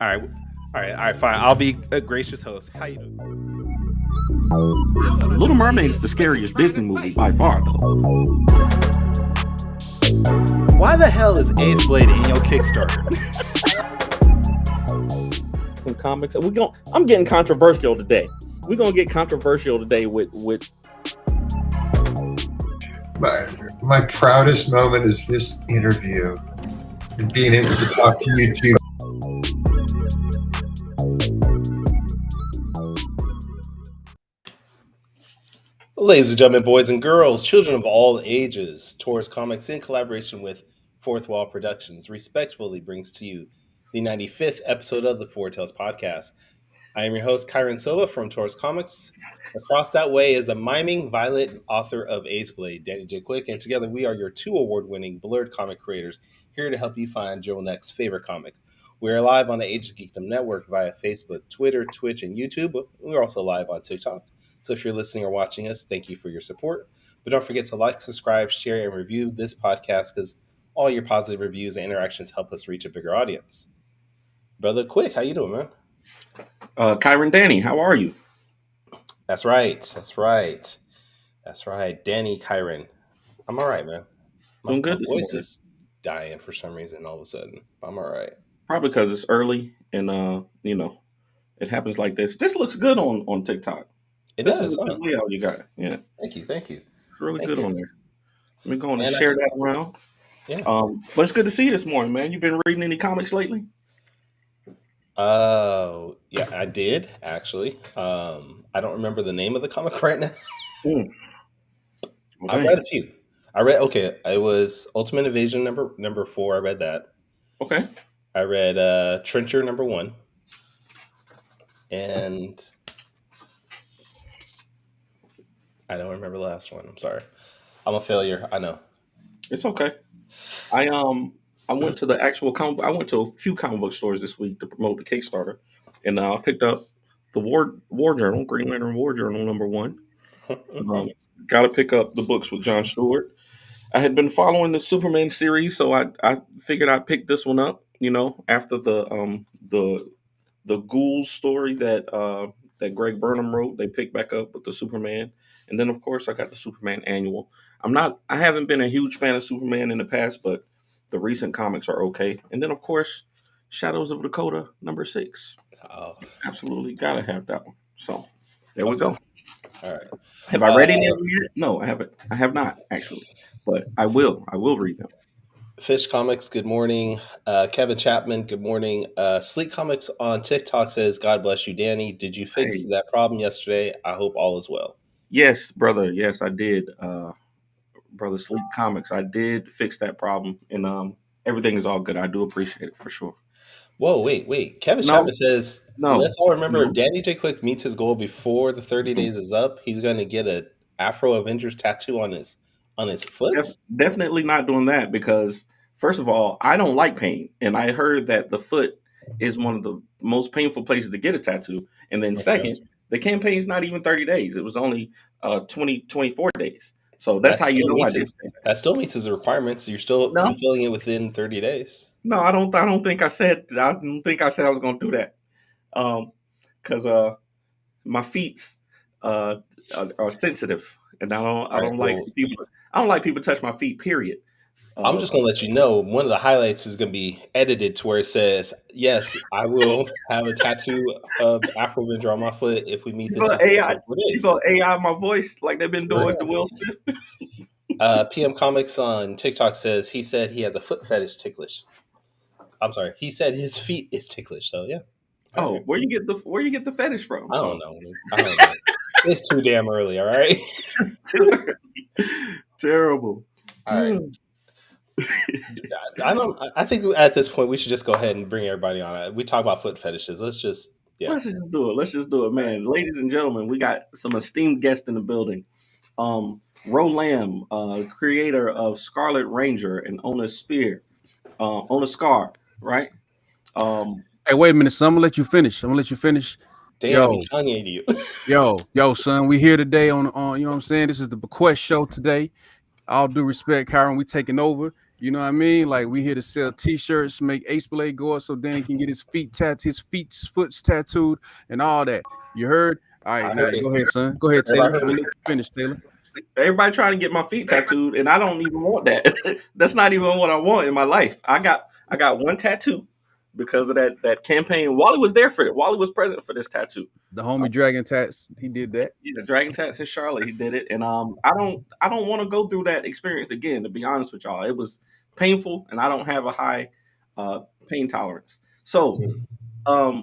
all right, fine. I'll be a gracious host. How you doing? Little Mermaid is the scariest Disney movie by far, though. Why the hell is Ace Blade in your Kickstarter? Some comics. I'm getting controversial today. We're gonna get controversial today with. My proudest moment is this interview and being able to talk to you two. Ladies and gentlemen, boys and girls, children of all ages, Taurus Comics, in collaboration with Fourth Wall Productions, respectfully brings to you the 95th episode of the Four Tales Podcast. I am your host, Kyron Silva from Taurus Comics. Across that way is a miming, violent author of Ace Blade, Danny J. Quick, and together we are your two award-winning Blurred comic creators here to help you find your next favorite comic. We are live on the Age of Geekdom Network via Facebook, Twitter, Twitch, and YouTube. We're also live on TikTok. So if you're listening or watching us, thank you for your support. But don't forget to like, subscribe, share, and review this podcast because all your positive reviews and interactions help us reach a bigger audience. Brother Quick, how you doing, man? Kyron, Danny, how are you? That's right. Danny, Kyron. I'm all right, man. Doing good. My voice is dying for some reason all of a sudden. I'm all right. Probably because it's early and it happens like this. This looks good on TikTok. This does. Is a good layout you got. Yeah. Thank you. It's really good on there. Let me go on and share that around. Yeah. But it's good to see you this morning, man. You been reading any comics lately? Yeah, I did actually. I don't remember the name of the comic right now. Okay. I read a few. It was Ultimate Invasion number 4. I read that. Okay. I read Trencher number 1. And I don't remember the last one. I'm sorry. I'm a failure. I know. It's okay. I went to the actual I went to a few comic book stores this week to promote the Kickstarter, and I picked up the War Journal, Green Lantern War Journal number 1. Got to pick up the books with John Stewart. I had been following the Superman series, so I figured I'd pick this one up. After the Ghouls story that Greg Burnham wrote, they picked back up with the Superman, and then of course I got the Superman annual. I haven't been a huge fan of Superman in the past, but the recent comics are okay. And then of course, Shadows of Dakota number 6. Oh, absolutely gotta have that one. So there we go. All right. Have I read any of them yet? No, I haven't. I have not actually, but I will. I will read them. Fish Comics, good morning. Kevin Chapman, good morning. Sleek Comics on TikTok says, God bless you, Danny. Did you fix that problem yesterday? I hope all is well. Yes, brother. Yes, I did. Brother Sleek Comics, I did fix that problem, and everything is all good. I do appreciate it for sure. Whoa, wait. Kevin Chapman says, let's all remember, if Danny J. Quick meets his goal before the 30 days is up, he's going to get an Afro Avengers tattoo on his foot? Definitely not doing that because, first of all, I don't like pain. And I heard that the foot is one of the most painful places to get a tattoo. And then second, the campaign's not even 30 days. It was only 24 days. So that's how you know I did that still meets his requirements. You're still fulfilling it within 30 days. No, I don't think I said I was going to do that. Because my feet are sensitive, and I don't like people touch my feet. Period. I'm just going to let you know, one of the highlights is going to be edited to where it says, yes, I will have a tattoo of Afro Avenger on my foot if we meet this. You go AI my voice like they've been doing to Will Smith. PM Comics on TikTok says he said he has a foot fetish ticklish. I'm sorry. He said his feet is ticklish. So yeah. Oh, where you get the fetish from? I don't know. It's too damn early. All right. Too early. Terrible. All right. I think at this point we should just go ahead and bring everybody on. We talk about foot fetishes. Let's just do it, man. Ladies and gentlemen, we got some esteemed guests in the building. Ro Lamb, creator of Scarlet Ranger and Ona Scar, right? Hey, wait a minute, son. I'm gonna let you finish. Damn, Kanye to you. Yo, son. We here today on you know what I'm saying? This is the BeQuest show today. All due respect, Kyron, we taking over. You know what I mean? Like we here to sell T-shirts, make Ace Blade go up so Danny can get his foots tattooed, and all that. You heard? All I right, now heard it. go ahead, son. Go ahead, Taylor. Everybody I'm heard gonna it. let you finish, Taylor. Everybody trying to get my feet tattooed, and I don't even want that. That's not even what I want in my life. I got one tattoo because of that campaign. Wally was there for it. Wally was present for this tattoo. The homie Dragon Tats, he did that. Yeah, Dragon Tats in Charlotte, he did it, and I don't want to go through that experience again. To be honest with y'all, it was painful, and I don't have a high pain tolerance. So,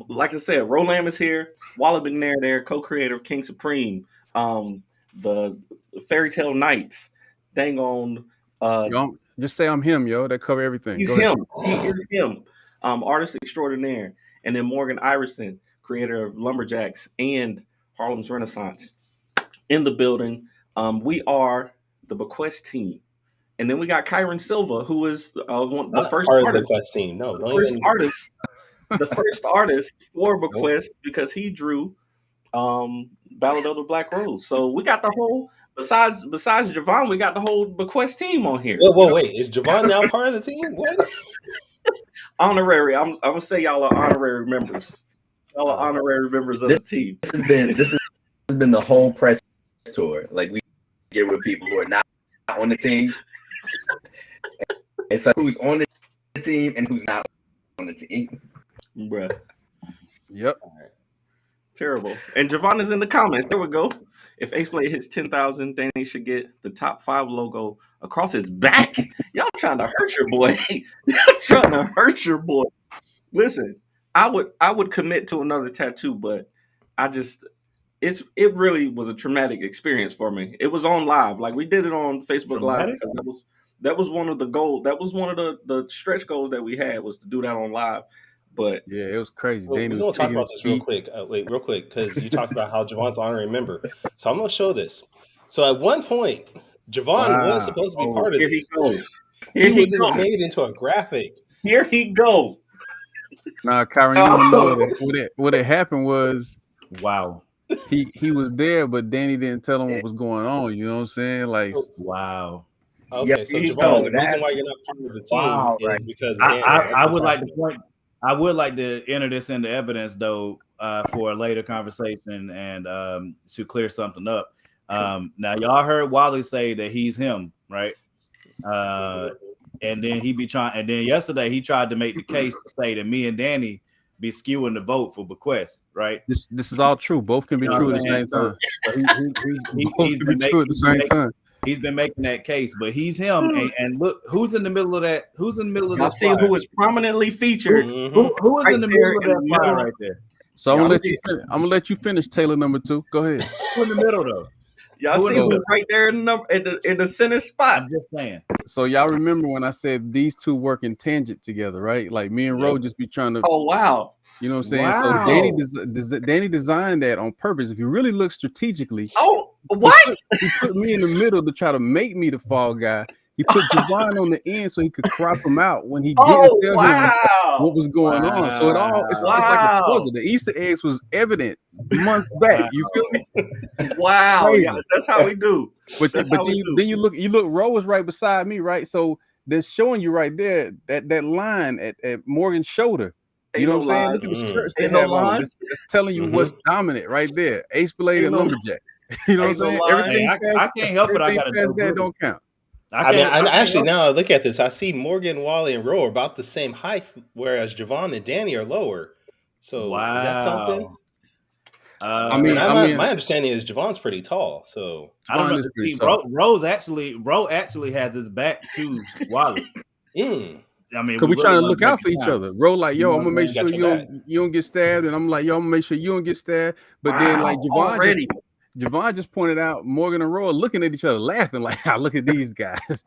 like I said, Rolam is here. Wally McNair there, co-creator of King Supreme, the Fairy Tale Knights. Dang on, Yo, just say I'm him, yo. That cover everything. he's Go ahead. him. He is him. Artist extraordinaire, and then Morgan Iverson, creator of Lumberjacks and Harlem's Renaissance, in the building. We are the BeQuest team, and then we got Kyron Silva, who is the first Part of the artist. Quest team. No, The don't first even. artist, the first artist for Nope. BeQuest because he drew Ballad of the Black Rose. So we got the whole besides Javon, we got the whole BeQuest team on here. Whoa, wait. Is Javon now part of the team? What? Honorary. I'm gonna say y'all are honorary members. Y'all are honorary members of the team. This has been the whole press tour. Like we get with people who are not on the team. It's like who's on the team and who's not on the team. Bruh. Yep. Terrible. And Javon is in the comments. There we go. If Ace Blade hits 10,000, Danny should get the top 5 logo across his back. Y'all trying to hurt your boy. Y'all trying to hurt your boy. Listen, I would commit to another tattoo, but it really was a traumatic experience for me. It was on live. Like we did it on Facebook Live because that was one of the goals. That was one of the stretch goals that we had was to do that on live. But Yeah, it was crazy. Well, Danny we're was going to talk taking about his this real feet. quick. Wait, real quick, because you talked about how Javon's an honorary member. So I'm going to show this. So at one point, Javon was supposed to be part of here this. he goes. He Here he was goes. made into a graphic. Here he go. Nah, Kyron, you don't know what had happened was Wow. he was there, but Danny didn't tell him what was going on. You know what I'm saying? Like, Wow. Okay, Yeah, so you Javon, know, the reason that's- why you're not part of the team Wow, is right. because Danny. I would like to point. I would like to enter this into evidence, though, for a later conversation and to clear something up. Now, y'all heard Wally say that he's him, right? And then he be trying. And then yesterday he tried to make the case to say that me and Danny be skewing the vote for BeQuest, right? this is all true. Both can be You know true what at the I'm same saying? time. He's Both can be true at the same time. He's been making that case, but he's him. And look, who's in the middle of that? Who's in the middle of Y'all this see fire? who is prominently featured. Who is Right in the there middle of in that the fire middle. right there? So I'm Y'all gonna let see- you. I'm gonna let you finish Taylor number 2. Go ahead. Who in the middle though? Y'all Who in see the who's middle? right there in the center spot. I'm just saying. So y'all remember when I said these two work in tangent together, right? Like me and Ro just be trying to, Oh wow. you know what I'm saying? Wow. So Danny designed that on purpose. If you really look strategically, Oh what? he put me in the middle to try to make me the fall guy. He put Javon on the end so he could crop him out when he didn't Oh tell him wow. what was going on. So it's like a puzzle. The Easter eggs was evident months back. You feel me? Wow. Crazy. Yeah, that's how we do. But That's how we do. then you look. Ro was right beside me, right? So they're showing you right there that line at Morgan's shoulder. You Ain't know no what I'm saying? lies. Look at the shirts they Ain't no have on. lies. It's telling you what's dominant right there. Ace Blade Ain't and no- Lumberjack. You know what I'm ain't no saying? lies. Everything Hey, I can't help it. I got everything to past that don't count. I mean, actually, now I look at this, I see Morgan, Wally, and Ro are about the same height, whereas Javon and Danny are lower. So is that something? I mean, my understanding is Javon's pretty tall. So I don't Javon know. is pretty See, tall. Ro actually has his back to Wally. mm, I mean, Cause we trying to really look wanna out for break it each down. other. Ro like, yo, You know I'm gonna what I'm make saying? sure Got your you don't get stabbed, and I'm like, yo, I'm gonna make sure you don't get stabbed. But then like already. Javon just pointed out Morgan and Ro are looking at each other, laughing like, look at these guys.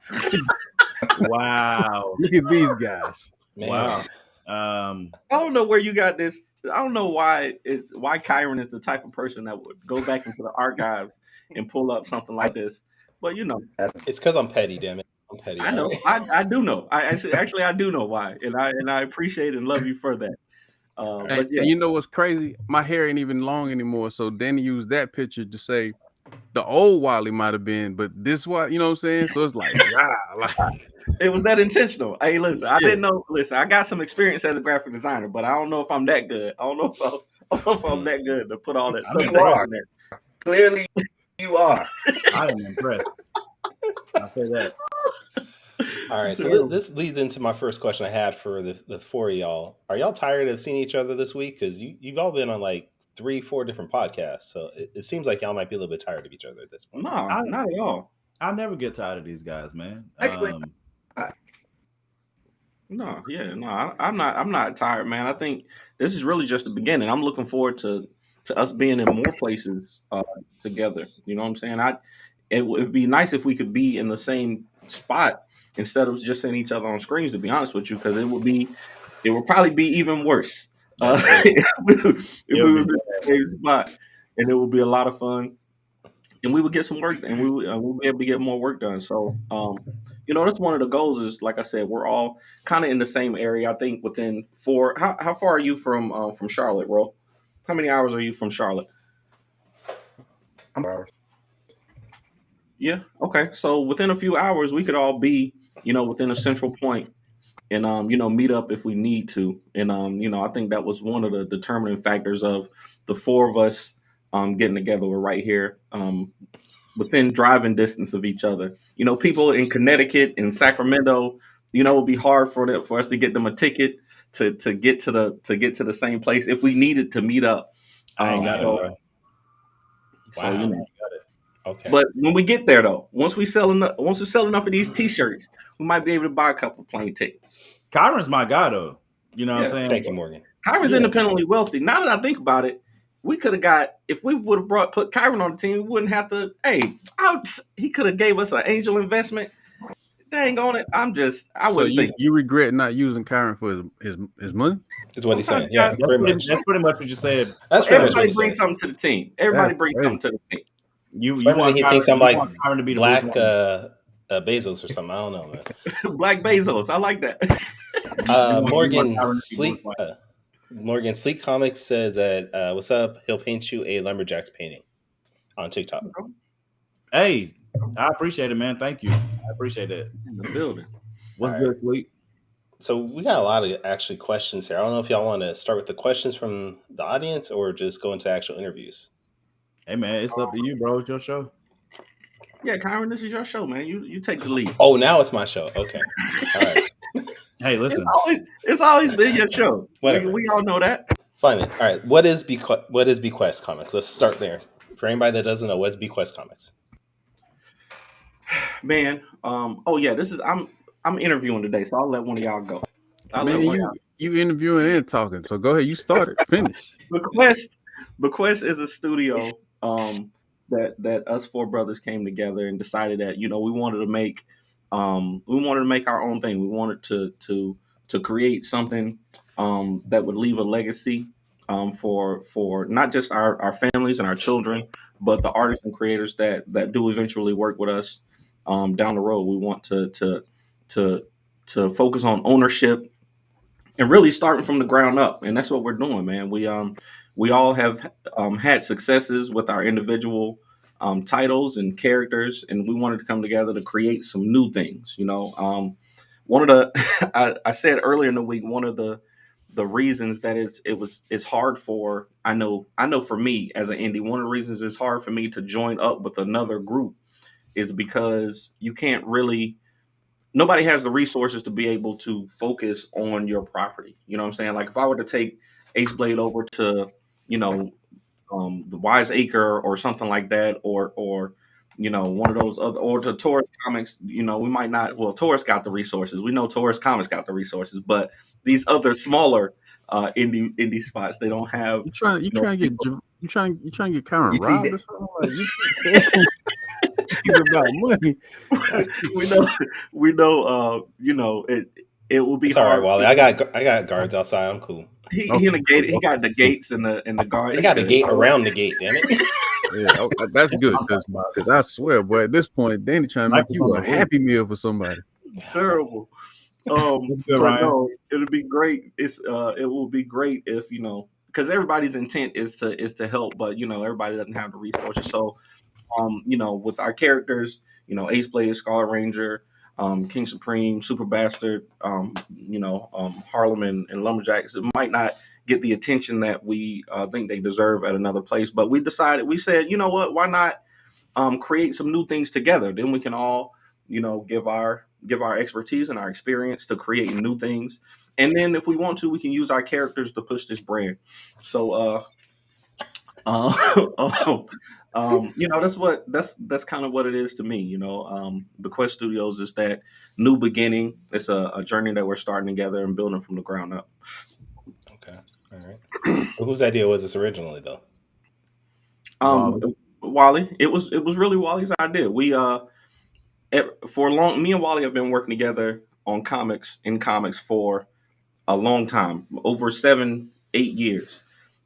Wow. Look at these guys. man. Wow. I don't know where you got this. I don't know why Kyron is the type of person that would go back into the archives and pull up something like this. But you know, It's because I'm petty, damn it. I'm petty. I know. I do know. I actually I do know why, and I appreciate and love you for that. But yeah, And you know what's crazy? My hair ain't even long anymore. So Danny used that picture to say, the old Wally might have been, but this what you know what I'm saying. So it's like, It was that intentional. Hey, listen, I didn't know. Listen, I got some experience as a graphic designer, but I don't know if I'm that good. I don't know if I'm that good to put all that You subtext are. in there. Clearly, you are. I am impressed. I say that. All right, so this leads into my first question I had for the four of y'all. Are y'all tired of seeing each other this week? Because you've all been on like 3-4 different podcasts, so it seems like y'all might be a little bit tired of each other at this point. No, not at all. I never get tired of these guys, man. Actually, I'm not tired, man. I think this is really just the beginning. I'm looking forward to us being in more places together. You know what I'm saying? It would be nice if we could be in the same spot instead of just seeing each other on screens. To be honest with you, because it would probably be even worse if we was in the same spot, and it would be a lot of fun. And we would get some work, and we'll be able to get more work done. So, that's one of the goals. Is like I said, we're all kind of in the same area. I think within 4. How far are you from Charlotte, bro? How many hours are you from Charlotte? hours. Yeah. Okay. So within a few hours, we could all be, within a central point, and meet up if we need to. And I think that was one of the determining factors of the four of us getting together. We're right here. Within driving distance of each other. People in Connecticut and Sacramento, it would be hard for us to get them a ticket to get to the same place if we needed to meet up. I ain't got it, bro. So Wow. Okay. But when we get there, though, once we sell enough of these T-shirts, we might be able to buy a couple of plane tickets. Kyron's my guy, though. You know what I'm saying? Thank you, Morgan. Kyron's independently wealthy. Now that I think about it, we could have got, if we would have put Kyron on the team, we wouldn't have to. Hey, he could have gave us an angel investment. Dang on it. I wouldn't think. You regret not using Kyron for his money? Is what he's saying. Sometimes, Yeah, That's pretty much what you said. Everybody brings something to the team. That's great. Something to the team. You Everything want he Kyron, thinks I'm you like want Kyron to be the Black Bruce Wayne. Bezos or something. I don't know, man. Black Bezos. I like that. Morgan Sleek Comics says that what's up? He'll paint you a lumberjacks painting on TikTok. Hey, I appreciate it, man. Thank you. I appreciate that. In the building. What's good, Sleek? So we got a lot of actually questions here. I don't know if y'all want to start with the questions from the audience or just go into actual interviews. Hey, man, it's up to you, bro. It's your show. Yeah, Kyron, this is your show, man. You take the lead. Oh, now it's my show. Okay. All right. Hey, listen. It's always been your show. Whatever. We all know that. Fine. All right. What is BeQuest Comics? Let's start there. For anybody that doesn't know, what's BeQuest Comics? Man, this is I'm interviewing today, so I'll let one of y'all go. You interviewing and talking, so go ahead. You started. Finish. BeQuest is a studio that us four brothers came together and decided that we wanted to make our own thing. We wanted to create something that would leave a legacy for not just our families and our children, but the artists and creators that do eventually work with us down the road. We want to focus on ownership and really starting from the ground up, and that's what we're doing, man. We all have had successes with our individual titles and characters, and we wanted to come together to create some new things. One of the I said earlier in the week, one of the reasons that it's hard for I know for me as an indie, one of the reasons it's hard for me to join up with another group is because you can't really. Nobody has the resources to be able to focus on your property. You know what I'm saying? Like if I were to take Ace Blade over to, the Wise Acre or something like that, or one of those other, or to Taurus Comics, we might not. Well, Taurus got the resources. We know Taurus Comics got the resources, but these other smaller indie spots, they don't have. You trying to get Kyron robbed or something? Like he's about money. we know. It will be hard. All right, Wally. I got guards outside. I'm cool. He in the gate. He got the gates and the guard. He got the gate around the gate. Damn it. Yeah, okay, that's good because I swear, boy, at this point, Danny trying to make you a Happy Meal for somebody. Terrible. No, it'll be great. It will be great if because everybody's intent is to help, but everybody doesn't have the resources. So with our characters, Ace Blade, Scarlet Ranger, King Supreme, Super Bastard, Harlem and Lumberjacks, it might not get the attention that we think they deserve at another place. But we said, you know what, why not create some new things together? Then we can all, give our expertise and our experience to create new things. And then if we want to, we can use our characters to push this brand. So that's kind of what it is to me. BeQuest Studios is that new beginning. It's a journey that we're starting together and building from the ground up. Okay, all right. Well, whose idea was this originally, though? Wally. It was really Wally's idea. We for long, me and Wally have been working together on comics for a long time, over 7-8 years,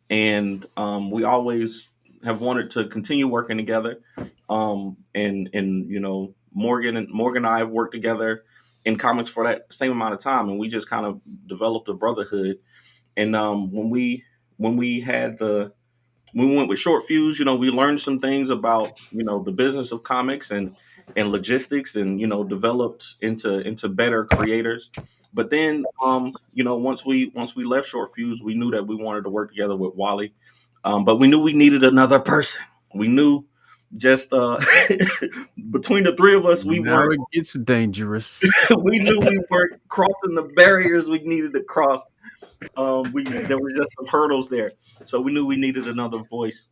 and we always have wanted to continue working together. And Morgan and I have worked together in comics for that same amount of time, and we just kind of developed a brotherhood. And when we went with Short Fuse, we learned some things about the business of comics and logistics, and developed into better creators. But then once we left Short Fuse, we knew that we wanted to work together with Wally. But we knew we needed another person. We knew just between the three of us, Now it gets dangerous. we knew we weren't crossing the barriers we needed to cross. There were just some hurdles there, so we knew we needed another voice.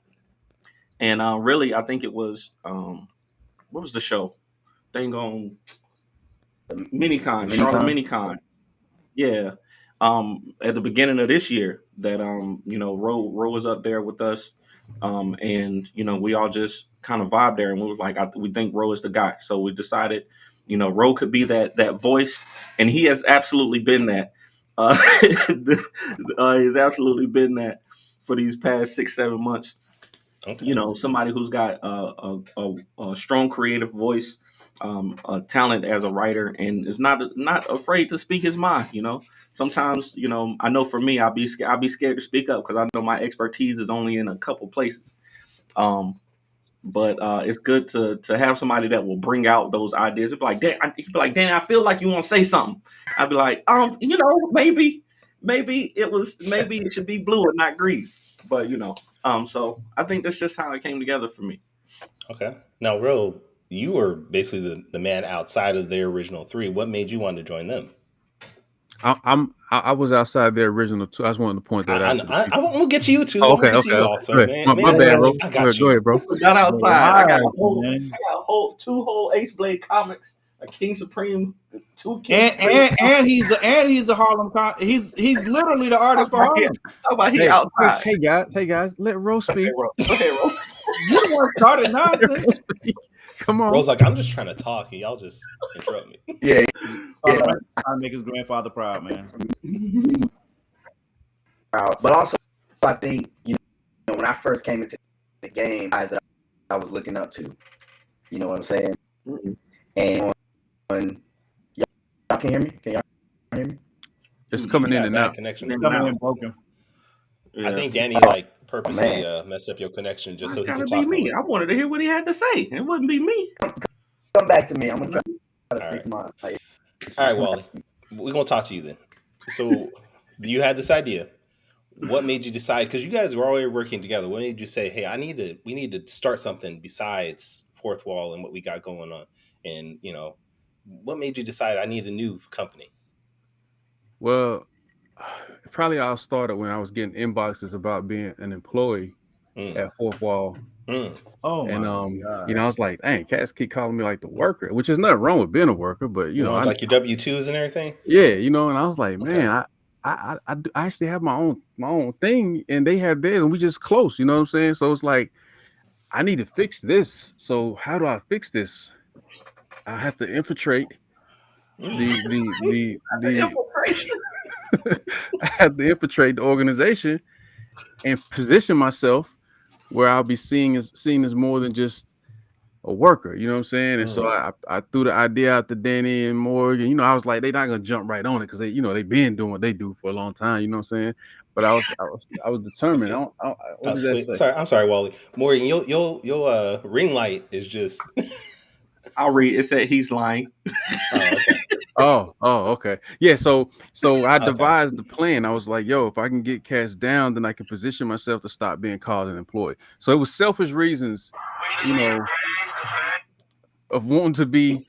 And really, I think it was what was the show? Dang on Minicon, Charlotte Minicon. Yeah. At the beginning of this year, that Ro was up there with us, and we all just kind of vibed there, and we was like, we think Ro is the guy. So we decided, Ro could be that voice, and he has absolutely been that. He's absolutely been that for these past 6-7 months. Okay. Somebody who's got a strong creative voice, a talent as a writer, and is not afraid to speak his mind. Sometimes, I know for me, I'll be scared to speak up because I know my expertise is only in a couple places. But it's good to have somebody that will bring out those ideas. He'd be like, Dan, I feel like you want to say something. I'd be like, maybe it should be blue and not green. But so I think that's just how it came together for me. Okay. Now, Ro, you were basically the man outside of their original three. What made you want to join them? I was outside their original two. I just wanted to point that out. I'm gonna get to you too. Okay. Also, man. My bad, bro. I got you. Go ahead, bro. Not outside. I got two whole Ace Blade comics, a King Supreme, two King and he's a Harlem. He's literally the artist for Harlem. How about he outside? Hey guys, let Ro speak. Okay, Ro. You the one started nonsense. Come on. Ro's like, I'm just trying to talk, and y'all just interrupt me. Yeah. Trying to make his grandfather proud, man. But also, I think when I first came into the game, guys that I was looking up to. You know what I'm saying? Mm-hmm. And y'all can hear me? Can y'all hear me? It's coming in and out. Connection. Coming in broken. I think Danny purposely messed up your connection just so he could talk. Be me. I wanted to hear what he had to say. It wouldn't be me. Come back to me. I'm gonna try to fix my. All right, Wally. We're gonna talk to you then. So you had this idea. What made you decide? Because you guys were already working together. What made you say, "Hey, we need to start something besides Fourth Wall and what we got going on?" And what made you decide I need a new company? Well, probably all started when I was getting inboxes about being an employee at Fourth Wall. Oh, and I was like, dang, cats keep calling me like the worker, which is nothing wrong with being a worker, but like your W-2s and everything. Yeah, and I was like, man, I actually have my own thing, and they have theirs, and we just close. You know what I'm saying? So it's like, I need to fix this. So how do I fix this? I have to infiltrate the infiltration. I have to infiltrate the organization and position myself where I'll be seen as more than just a worker, you know what I'm saying? And so I threw the idea out to Danny and Morgan. I was like, they're not gonna jump right on it because they been doing what they do for a long time, you know what I'm saying? but I was determined. What does that Wait, say? sorry, I'm sorry, Wally. Morgan, your ring light is just. I'll read. It said he's lying. Okay. Oh, okay. Yeah, so I Okay. devised the plan. I was like, yo, if I can get cast down, then I can position myself to stop being called an employee. So it was selfish reasons, of wanting to be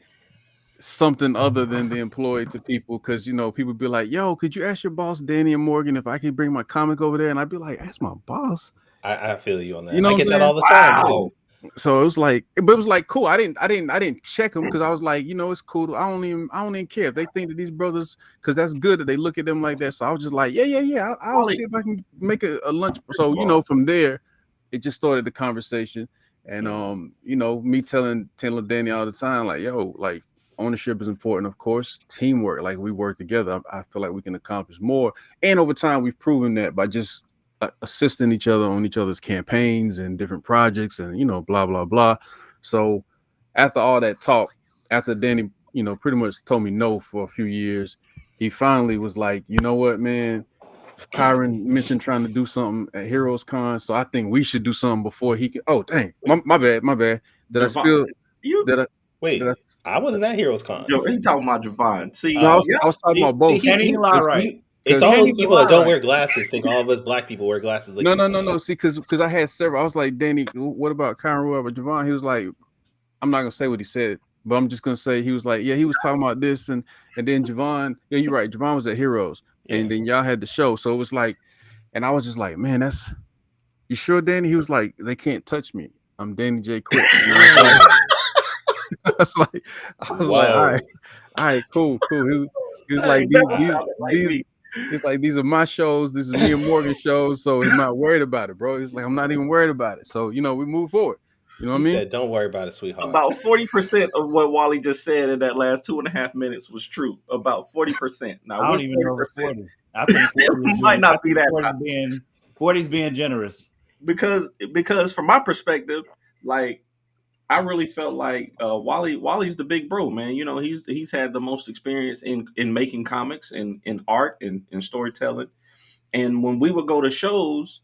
something other than the employee to people, because people be like, yo, could you ask your boss Danny and Morgan if I can bring my comic over there? And I'd be like, ask my boss. I feel you on that. You know I what I'm get that saying? all the time too. Wow. So it was like, but it was like cool. I didn't check them because I was like, it's cool. I don't even care if they think that these brothers, because that's good that they look at them like that. So I was just like, yeah. I'll Wally. see if I can make a lunch. So from there, it just started the conversation, and me telling Danny all the time, like, yo, like ownership is important, of course. Teamwork, like we work together. I feel like we can accomplish more, and over time we've proven that by just assisting each other on each other's campaigns and different projects, and blah blah blah. So after all that talk, after Danny pretty much told me no for a few years, he finally was like, you know what, man, Kyron mentioned trying to do something at Heroes Con, so I think we should do something before he can. Oh dang, my bad. Did I Javon, spill? you? Did I? Wait, Did I wasn't at Heroes Con. He talking about Javon. See, No, Oh, I was talking about both. Can't even lie right. It's Cause- all Can't those even people lie that don't right. wear glasses think all of us black people wear glasses. Like No. See, because I had several. I was like, Danny, what about Kyron? What about Javon? He was like, I'm not gonna say what he said, but I'm just gonna say he was like, yeah, he was talking about this, and then Javon, yeah, you're right. Javon was at Heroes, and then y'all had the show, so it was like, and I was just like, man, that's you sure, Danny? He was like, they can't touch me. I'm Danny J. Quick. I was like, all right, cool. He was like, he's like, these are my shows. This is me and Morgan shows. So he's not worried about it, bro. He's like, I'm not even worried about it. So, we move forward. You know what I mean? Said, don't worry about it, sweetheart. about 40% of what Wally just said in that last 2.5 minutes was true. About 40%. Now, I don't even know if it's 40. I think 40 might not be that. 40's being generous. Because from my perspective, like I really felt like Wally's the big bro, man. He's had the most experience in making comics and in art and in storytelling. And when we would go to shows,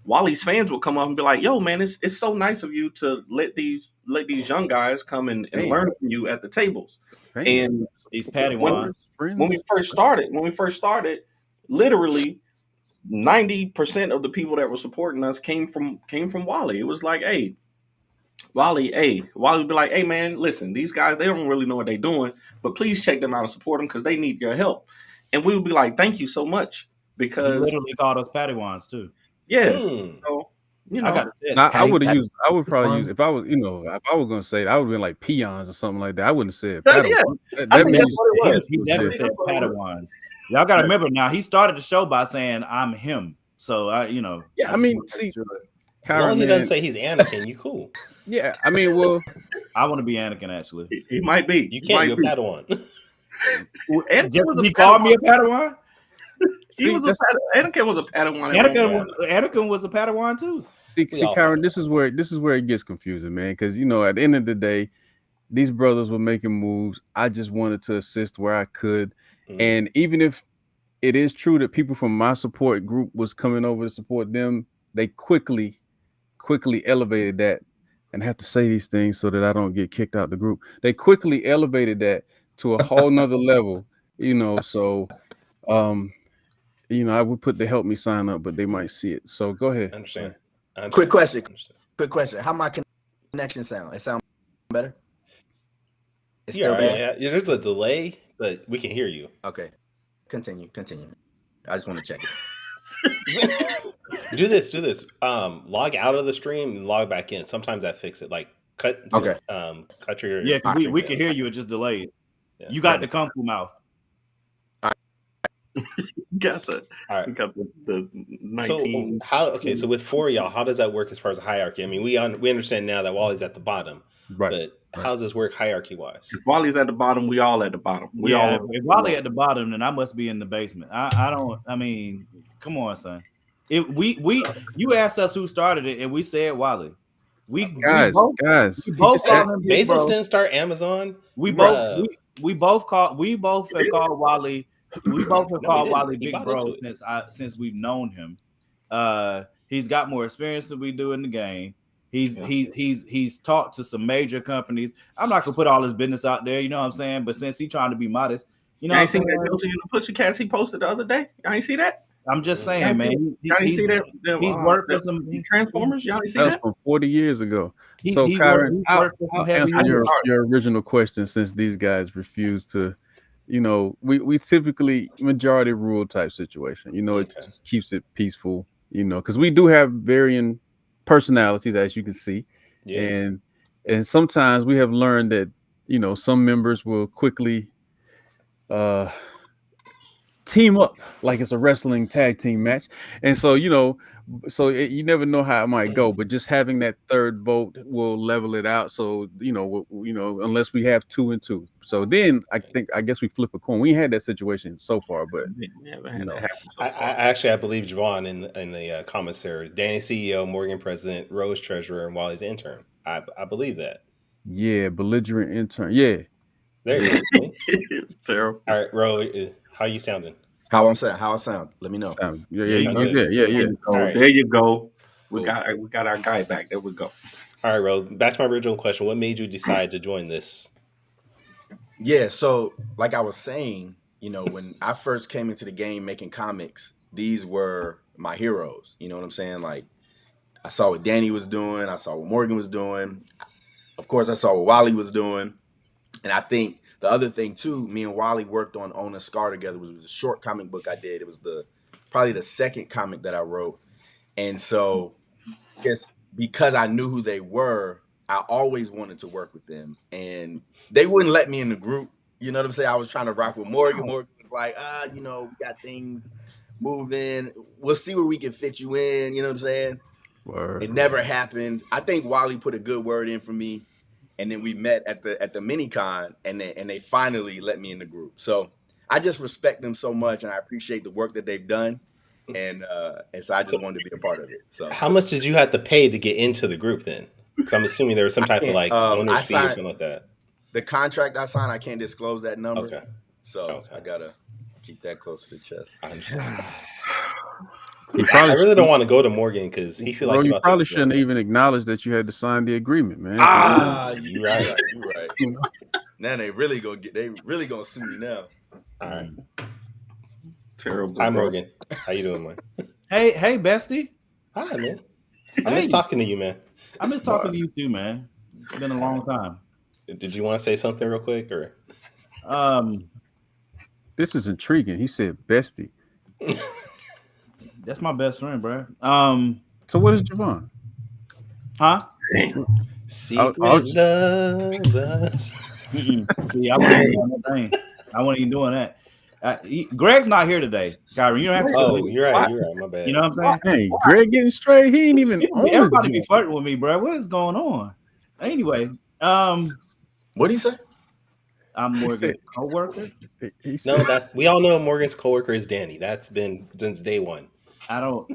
Wally's fans would come up and be like, "Yo, man, it's so nice of you to let these young guys come and learn from you at the tables." And these Padawans. When we first started, literally 90% of the people that were supporting us came from Wally. It was like, hey, Wally would be like, hey man, listen, these guys, they don't really know what they're doing, but please check them out and support them because they need your help. And we would be like, thank you so much. Because he literally called us Padawans too. Yeah. So, I would probably use if I was, if I was gonna say it, I would have been like peons or something like that. I wouldn't say it. That means he never said Padawans. Y'all gotta remember now, he started the show by saying I'm him. So yeah, I mean, see, Kyron, he doesn't say he's Anakin, you cool. Yeah, I mean, well, I want to be Anakin actually. He might be. You can't be a Padawan. He called me a Padawan. Anakin was a Padawan. Anakin was a Padawan too. See, Kyron, this is where it gets confusing, man. Because at the end of the day, these brothers were making moves. I just wanted to assist where I could, and even if it is true that people from my support group was coming over to support them, they quickly elevated that. And I have to say these things so that I don't get kicked out the group. They quickly elevated that to a whole nother level, So, I would put the help me sign up, but they might see it. So go ahead. I understand. Quick question. How my connection sound? It sound better? It's still bad? Yeah, there's a delay, but we can hear you. Okay. Continue. I just want to check it. Do this. Log out of the stream and log back in. Sometimes that fixes it. Like cut your. Yeah, we can hear you. It just delayed. Yeah. You got the kung fu mouth. Got the 19. So with 4 of y'all, how does that work as far as a hierarchy? I mean, we understand now that Wally's at the bottom, right? But how does this work hierarchy wise? If Wally's at the bottom, we all at the bottom. If Wally at the bottom, then I must be in the basement. I don't. I mean, come on, son. You asked us who started it, and we said Wally. Guys. We both called him Bezos didn't start Amazon. We both have called Wally We both have No, he called didn't. Wally He big bought bro into it. since we've known him. He's got more experience than we do in the game. He's talked to some major companies. I'm not gonna put all his business out there, you know what I'm saying? But since he's trying to be modest, you know I what I'm ain't seen saying? that Guilty in the Pussycats he posted the other day. Y'all ain't see that? I'm just Y'all saying, ain't man. see, y'all ain't see that? He's worked for The some. Transformers. Y'all ain't see That was that? from 40 years ago. He So, Kyron, he's I'll, worked for some I'll heavy answer hitters. your original question since these guys refuse to, we typically majority rule type situation. It Okay. just keeps it peaceful, because we do have varying personalities, as you can see. Yes. And sometimes we have learned that, some members will quickly team up like it's a wrestling tag team match. And so, you never know how it might go, but just having that third vote will level it out. So, unless we have 2 and 2. So then I guess we flip a coin. We ain't had that situation so far, but Never had that happen so I far. actually I believe Javon in the comments there. Danny CEO, Morgan president, Rose treasurer, and Wally's intern. I believe that. yeah, belligerent intern. Yeah. There you go. Terrible. All right, Ro, how you sounding? How I sound? Let me know. Yeah, Yeah, you you good. did. Yeah, There yeah. you go. All right. There you go. We Cool. got our guy back. There we go. All right, Ro. Back to my original question. What made you decide to join this? Yeah, so like I was saying, when I first came into the game making comics, these were my heroes. You know what I'm saying? Like I saw what Danny was doing, I saw what Morgan was doing. Of course, I saw what Wally was doing. And I think the other thing too, me and Wally worked on Own a Scar together. It was a short comic book I did. It was probably the second comic that I wrote. And so just because I knew who they were, I always wanted to work with them. And they wouldn't let me in the group. You know what I'm saying? I was trying to rock with Morgan. Morgan was like, we got things moving. We'll see where we can fit you in. You know what I'm saying? Word. It never happened. I think Wally put a good word in for me. And then we met at the mini con, and they finally let me in the group. So I just respect them so much, and I appreciate the work that they've done, and so I just wanted to be a part of it. So How much did you have to pay to get into the group then? Because I'm assuming there was some type of like owner's I fee or signed something like that. the contract I signed. I can't disclose that number, Okay. so Okay. I gotta keep that close to the chest. I understand. He I probably really don't want to go to Morgan because he feel like you about probably to shouldn't even acknowledge that you had to sign the agreement, man. you right. You right. Now they really gonna sue me now. All right. Terrible. Hi, bro. Morgan. How you doing, man? Hey, bestie. Hi, man. I Hey. miss talking to you, man. I miss talking to you too, man. It's been a long time. Did you want to say something real quick or? This is intriguing. He said bestie. That's my best friend, bro. So what is Javon? Huh? Secret lovers. See, I wasn't even doing that thing. I wasn't even doing that. Greg's not here today, Kyron. You don't have to. Oh, you're right. You're right. My bad. You know what I'm saying? Hey, Greg getting straight. He ain't even on the Everybody be joint. flirting with me, bro. What is going on? Anyway, What do you say? I'm He Morgan's said- co-worker. He No, said, that we all know Morgan's coworker is Danny. That's been since day one. I don't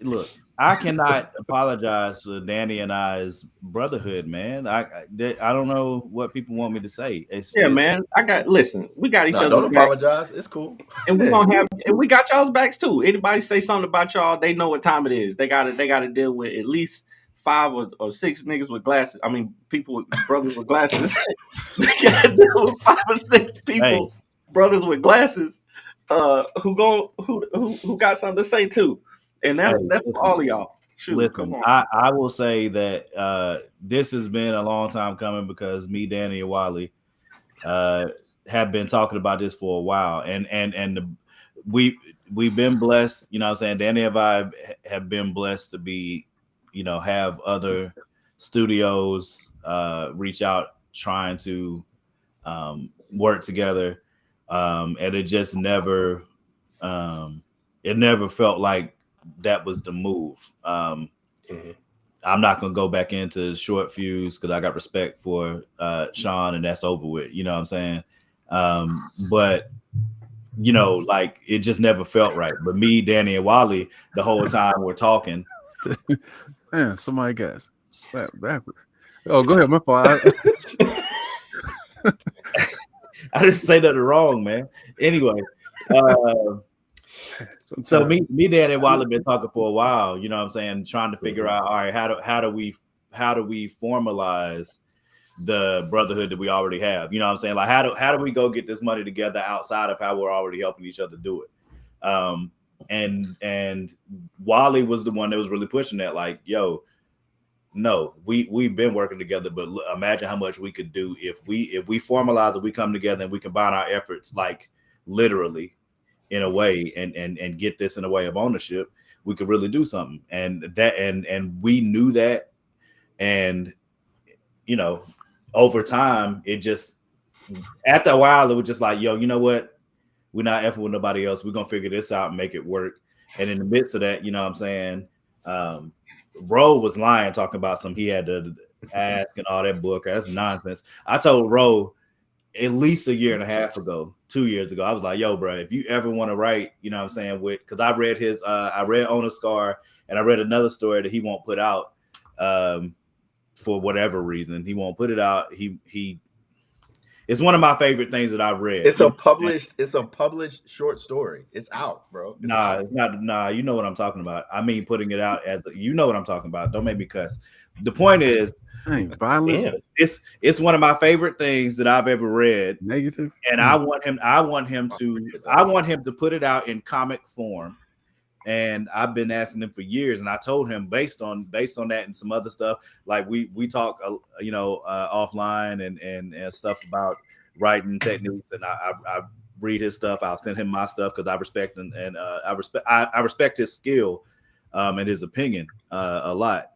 look. I cannot apologize for Danny and I's brotherhood, man. I don't know what people want me to say. Man. Listen, we got each No, other. don't apologize. It's cool. And we gonna have, and we got y'all's backs too. Anybody say something about y'all, they know what time it is. They gotta deal with at least 5 or 6 niggas with glasses. I mean, people with brothers with glasses. They gotta deal with 5 or 6 people, brothers with glasses, who got something to say too. And that's for all of y'all. Shoot, Listen, come on. I will say that this has been a long time coming because me, Danny, and Wally have been talking about this for a while, and we've been blessed. You know what I'm saying? Danny and I have been blessed to be, have other studios reach out trying to work together, and it just never felt like that was the move. I'm not gonna go back into short fuse because I got respect for Sean, and that's over with. You know what I'm saying? But like it just never felt right. But me, Danny, and Wally, the whole time we're talking. man, somebody got slapped backwards. Oh, go ahead, my fault. I didn't say nothing wrong, man. Anyway, So me, Dad, and Wally been talking for a while. You know what I'm saying? Trying to figure out, all right, how do we formalize the brotherhood that we already have? You know what I'm saying? Like how do we go get this money together outside of how we're already helping each other do it? And Wally was the one that was really pushing that. Like, yo, no, we've been working together, but imagine how much we could do if we formalize it, we come together and we combine our efforts, like literally in a way, and get this in a way of ownership, we could really do something. And we knew that. And you know, over time, it just, after a while, it was just like, yo, you know what? We're not effing with nobody else. We're gonna figure this out and make it work. And in the midst of that, you know what I'm saying? Ro was lying, talking about he had to ask and all that book. That's nonsense. I told Ro at least a year and a half ago, 2 years ago, I was like, yo, bro, if you ever want to write, you know what I'm saying, because I read his, I read Owner Scar, and I read another story that he won't put out for whatever reason. He won't put it out. It's one of my favorite things that I've read. It's a published short story. It's out, bro. It's not. Nah, you know what I'm talking about. I mean, putting it out you know what I'm talking about. Don't make me cuss. The point is, violence. It's one of my favorite things that I've ever read. Negative. And I want him to put it out in comic form. And I've been asking him for years, and I told him based on that and some other stuff, like we talk, offline and stuff about writing techniques, and I read his stuff. I'll send him my stuff because I respect I respect his skill and his opinion a lot,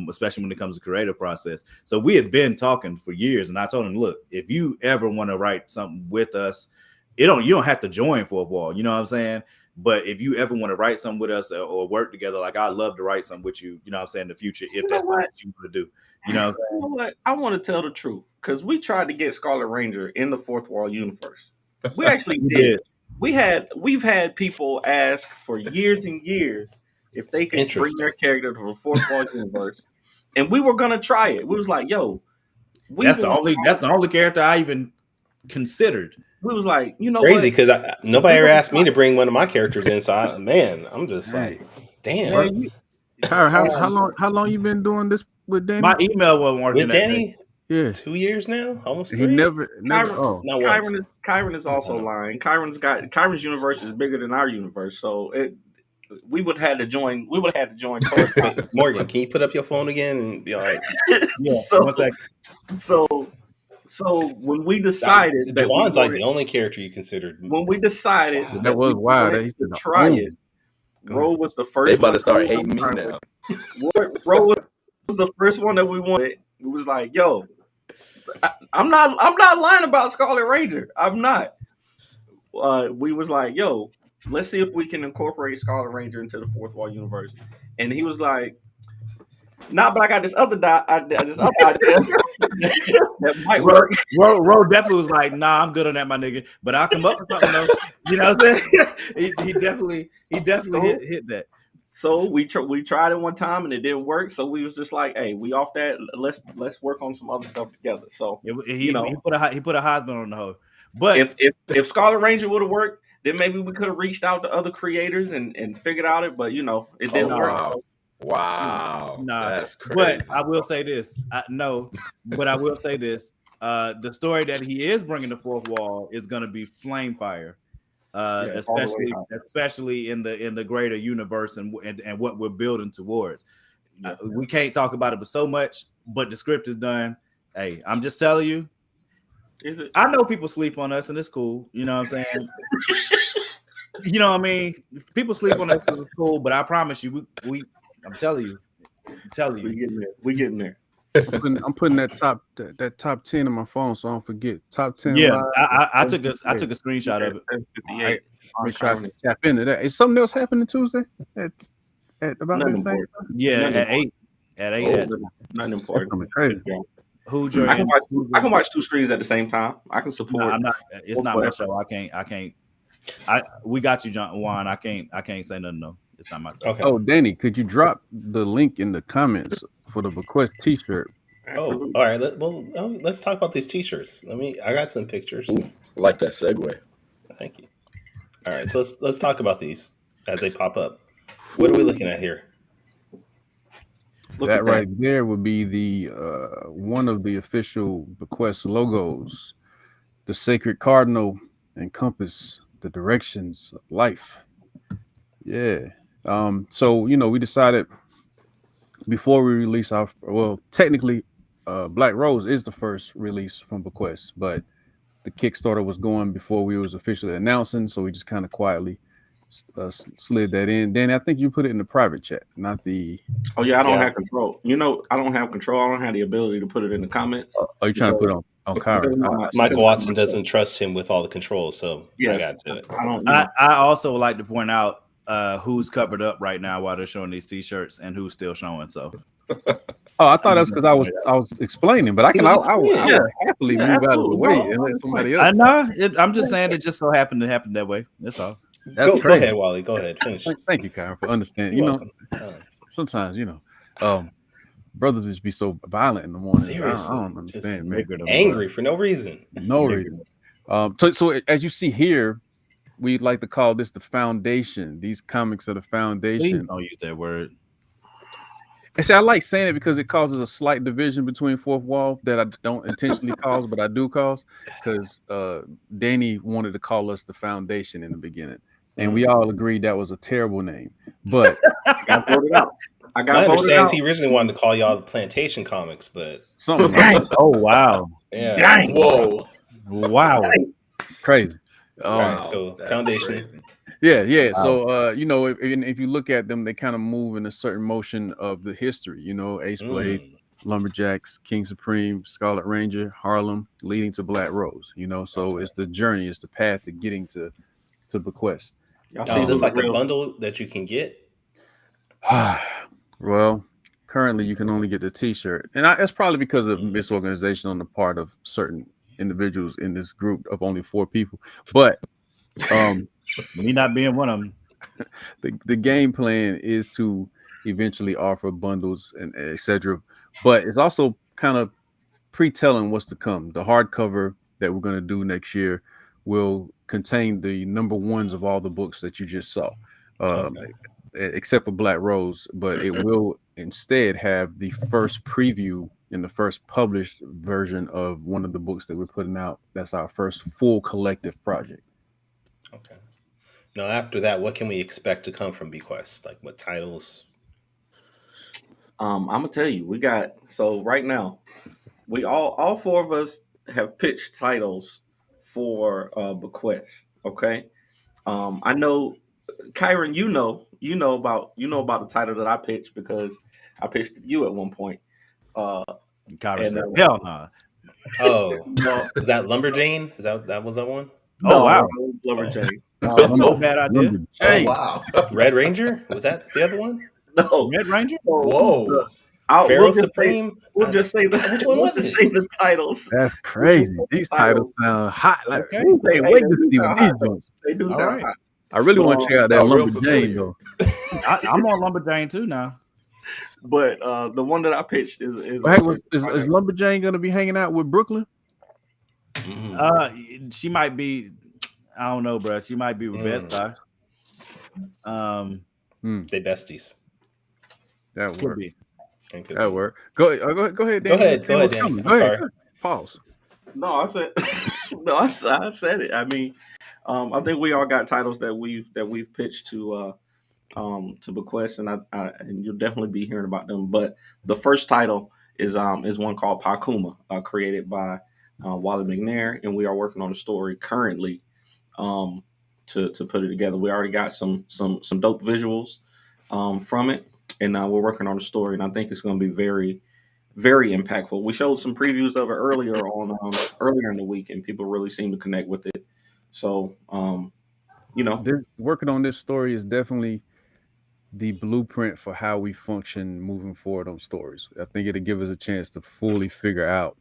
especially when it comes to creative process. So we had been talking for years, and I told him, look, if you ever want to write something with us, you don't have to join Fourth Wall. You know what I'm saying? But if you ever want to write something with us or work together, like I'd love to write something with you, you know what I'm saying, in the future, if that's what you want to do. You know what? I want to tell the truth, because we tried to get Scarlet Ranger in the Fourth Wall universe. We actually did. We've had people ask for years and years if they could bring their character to the Fourth Wall universe. And we were gonna try it. We was like, yo, that's the only character I even considered. We was like, you know, crazy, because nobody ever asked me to bring one of my characters in. So I'm just like, damn. How long you been doing this with Danny? My email wasn't working. With Danny? Yeah, 2 years now, almost 3. He never. Kyron is also lying. Kyron's universe is bigger than our universe, so we would have had to join. We would have had to join. Morgan, can you put up your phone again and be all right? Yeah. So when we decided that Juwan's like the only character you considered. When we decided that was wild. To try it. Ro was the first. They about to start hating me now. Ro was the first one that we wanted. We was like, yo, I'm not lying about Scarlet Ranger. I'm not. We was like, yo, let's see if we can incorporate Scarlet Ranger into the Fourth Wall universe. And he was like, nah, but I got this other idea that might work. Ro definitely was like, nah, I'm good on that, my nigga. But I'll come up with something though. You know what I'm saying? he definitely hit that. So we tried it one time and it didn't work. So we was just like, hey, we off that. Let's work on some other stuff together. So he put a husband on the hoe. But if Scarlet Ranger would have worked, then maybe we could have reached out to other creators and figured out it. But it didn't work. So. Wow. Nah, that's crazy. But I will say this. The story that he is bringing to Fourth Wall is going to be flame fire, especially in the greater universe and what we're building towards. Yeah. We can't talk about it so much, but the script is done. Hey, I'm just telling you. I know people sleep on us, and it's cool. You know what I'm saying? You know what I mean? People sleep on us, and it's cool. But I promise you, I'm telling you. We getting there. I'm putting that top 10 in my phone so I don't forget. Top 10. Yeah, I took a screenshot of it. I'm trying to tap into that. Is something else happening Tuesday at about the same time? Yeah, at 8. At 8. Nothing important. Who I can watch two screens at the same time. I can support. No, I'm not. It's not my show. I can't. We got you, John Juan. I can't say nothing. No, it's not my show. Okay. Oh, Danny, could you drop the link in the comments for the BeQuest T-shirt? Oh, all right. Let's talk about these T-shirts. I got some pictures. Ooh, I like that segue. Thank you. All right, so let's talk about these as they pop up. What are we looking at here? Look That at right that. there would be the one of the official BeQuest logos, the sacred cardinal and compass, the directions of life. Yeah. So we decided before we release our technically, Black Rose is the first release from BeQuest, but the Kickstarter was going before we was officially announcing, so we just kind of quietly slid that in. Danny, I think you put it in the private chat, not the. Oh yeah, I don't Yeah. have control. I don't have control. I don't have the ability to put it in the comments Are you trying to put it on because Kyron? Michael that's not Watson my doesn't trust him with all the controls, so I yeah. got to it. I don't. I also would like to point out who's covered up right now while they're showing these T-shirts and who's still showing. So, Oh, I thought that's because I was explaining, but I He can was I will explaining. happily Yeah, move out of the absolutely. way No, and let I'm somebody I else. know. I'm just saying it just so happened to happen that way. That's all. That's Go crazy. ahead, Wally. Go ahead. Finish. Thank you, Kyron, for understanding. You're welcome. Sometimes brothers just be so violent in the morning. I Seriously, don't just understand, man. angry for no reason. No reason. So as you see here, we like to call this the foundation. These comics are the Please foundation. don't use that word. And see, I like saying it because it causes a slight division between fourth wall that I don't intentionally cause, but I do cause. Because Danny wanted to call us the foundation in the beginning, and we all agreed that was a terrible name. But I got voted out. I got My voted understanding is out. he originally wanted to call y'all the Plantation Comics, but something like Dang. Oh wow. yeah. Dang. Whoa. Wow. crazy. All right, Wow, so that's Foundation. crazy. Yeah. Wow. So if you look at them, they kind of move in a certain motion of the history. Ace Blade, Lumberjacks, King Supreme, Scarlet Ranger, Harlem, leading to Black Rose. So it's the journey, it's the path to getting to BeQuest. Y'all Now, see is who this the like a real? bundle that you can get? Well, currently you can only get the T-shirt, and that's probably because of misorganization on the part of certain individuals in this group of only 4 people. But Me not being one of them. the game plan is to eventually offer bundles and etc. But it's also kind of pre-telling what's to come. The hardcover that we're going to do next year will contain the number ones of all the books that you just saw, except for Black Rose. But it will instead have the first preview and the first published version of one of the books that we're putting out. That's our first full collective project. Okay. Now, after that, what can we expect to come from BeQuest? Like what titles? I'm gonna tell you, we got so right now, we all 4 of us have pitched titles for BeQuest. Okay. I know, Kyron, you know about the title that I pitched because I pitched it to you at one point. Kyra And said, hell no. Oh, no, is that Lumberjane? Is that was that one? Oh no, wow. that was Lumberjane. No bad idea. Oh wow. Red Ranger? Was that the other one? No. Red Ranger? So Whoa. Pharaoh Supreme? we'll just say Which one was it? the titles. That's crazy. These titles sound hot. Like, Okay. ooh, can't wait to do see what sound these hot, though. joints. They do All sound right. hot. I really want to check out that Sound real Lumberjane familiar. though. I'm on Lumberjane too now. But the one that I pitched is Is Lumberjane gonna be hanging out with Brooklyn? She might be, I don't know, bro. She might be with Bed-Stuy. They besties. That Could work. be. That work. Go ahead, Go Danny. ahead, Danny. I'm sorry. Pause. No, I said no. I said it. I mean, I think we all got titles that we've pitched to BeQuest, and you'll definitely be hearing about them. But the first title is one called Pakuma, created by Wally McNair, and we are working on a story currently to put it together. We already got some dope visuals from it, and we're working on a story, and I think it's going to be very, very impactful. We showed some previews of it earlier in the week, and people really seem to connect with it. So, Working on this story is definitely the blueprint for how we function moving forward on stories. I think it'll give us a chance to fully figure out,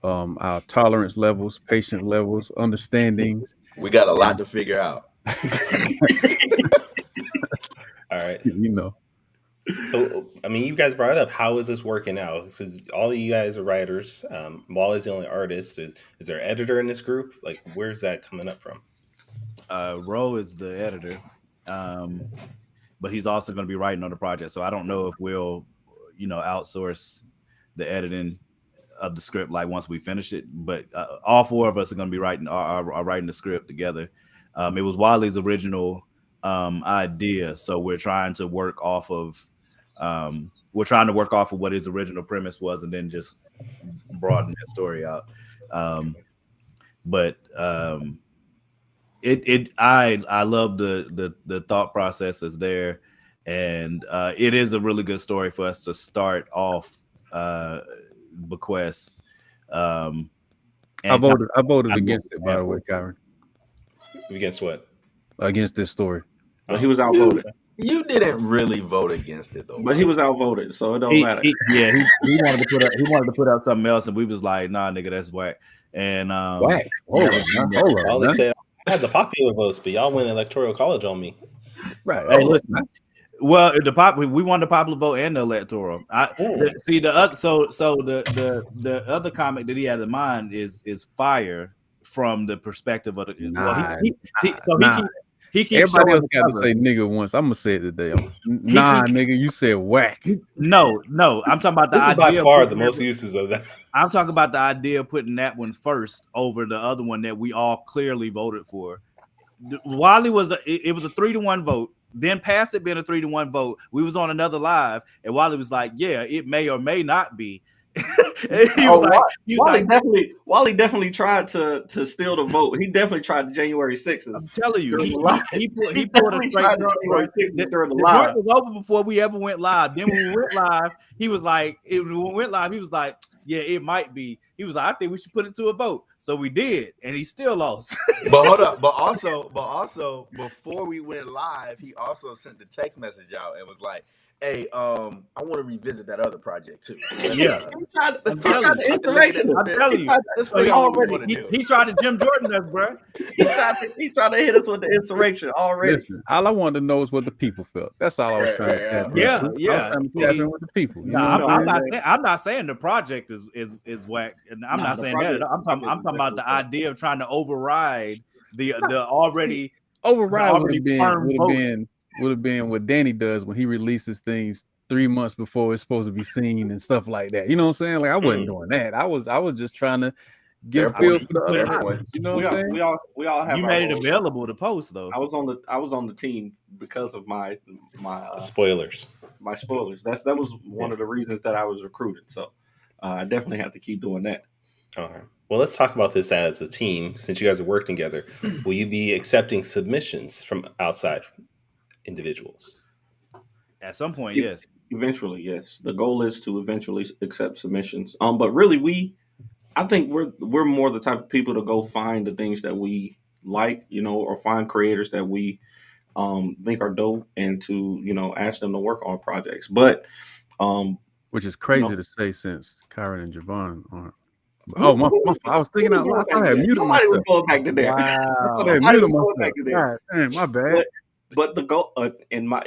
our tolerance levels, patient levels, understandings. We got a lot to figure out. All right. You So, I mean, you guys brought it up. How is this working out? Because all of you guys are writers. Wally's the only artist. Is there an editor in this group? Like, where's that coming up from? Ro is the editor, but he's also going to be writing on the project. So I don't know if we'll, outsource the editing of the script like once we finish it. But all four of us are going to be writing the script together. It was Wally's original idea, so we're trying to work off of what his original premise was, and then just broaden that story out. But I love the thought processes there, and it is a really good story for us to start off BeQuest. I voted against it, by the way, Kyron. Against what? Against this story. But he was outvoted. You didn't really vote against it though. But he was outvoted, so it don't matter. He wanted to put out something else, and we was like, nah, nigga, that's whack. And whack. Wally said I had the popular votes, but y'all went electoral college on me. Right. Hey, listen. Well, we won the popular vote and the electoral. The other comic that he had in mind is Fire from the perspective of the. He keeps everybody else got to say nigga once. I'm gonna say it today. Nigga, you said whack. No, I'm talking about the this idea. Is by far the most uses of that. I'm talking about the idea of putting that one first over the other one that we all clearly voted for. Wally it was a 3-1 vote. Then past it being a 3-1 vote, we was on another live, and Wally was like, "Yeah, it may or may not be." Wally definitely tried to steal the vote. He definitely tried the January 6th. I'm telling you, he pulled a straight January 6th during the live. The vote was over before we ever went live. Then when we went live, he was like, "Yeah, it might be." He was like, "I think we should put it to a vote." So we did, and he still lost. But hold up, but also before we went live, he also sent the text message out and was like, "Hey, I want to revisit that other project too." Yeah, he tried the inspiration. I'm telling you, he tried to Jim Jordan us, bro. He tried to hit us with the inspiration already. Listen, all I wanted to know is what the people felt. That's all I was trying to tap yeah. I was trying to tap in with the people. I'm not saying the project is whack, and I'm not saying that. I'm talking about the idea of trying to override the already would have been what Danny does when he releases things 3 months before it's supposed to be seen and stuff like that. You know what I'm saying? Like I wasn't doing that. I was just trying to give feel for the other options. You know what I'm saying? We all have. You made it available to post though. I was on the team because of my spoilers. My spoilers. That was one of the reasons that I was recruited. So I definitely have to keep doing that. All right. Well, let's talk about this as a team. Since you guys are working together, will you be accepting submissions from outside individuals? At some point, yes. Eventually, yes. The goal is to eventually accept submissions. But really, I think we're more the type of people to go find the things that we like, or find creators that we think are dope, and to ask them to work on projects. But which is crazy to say since Kyron and Javon aren't. Oh, my I was thinking out loud. I had muted myself. Nobody was going back to there. Wow. God, my bad. But the goal, in my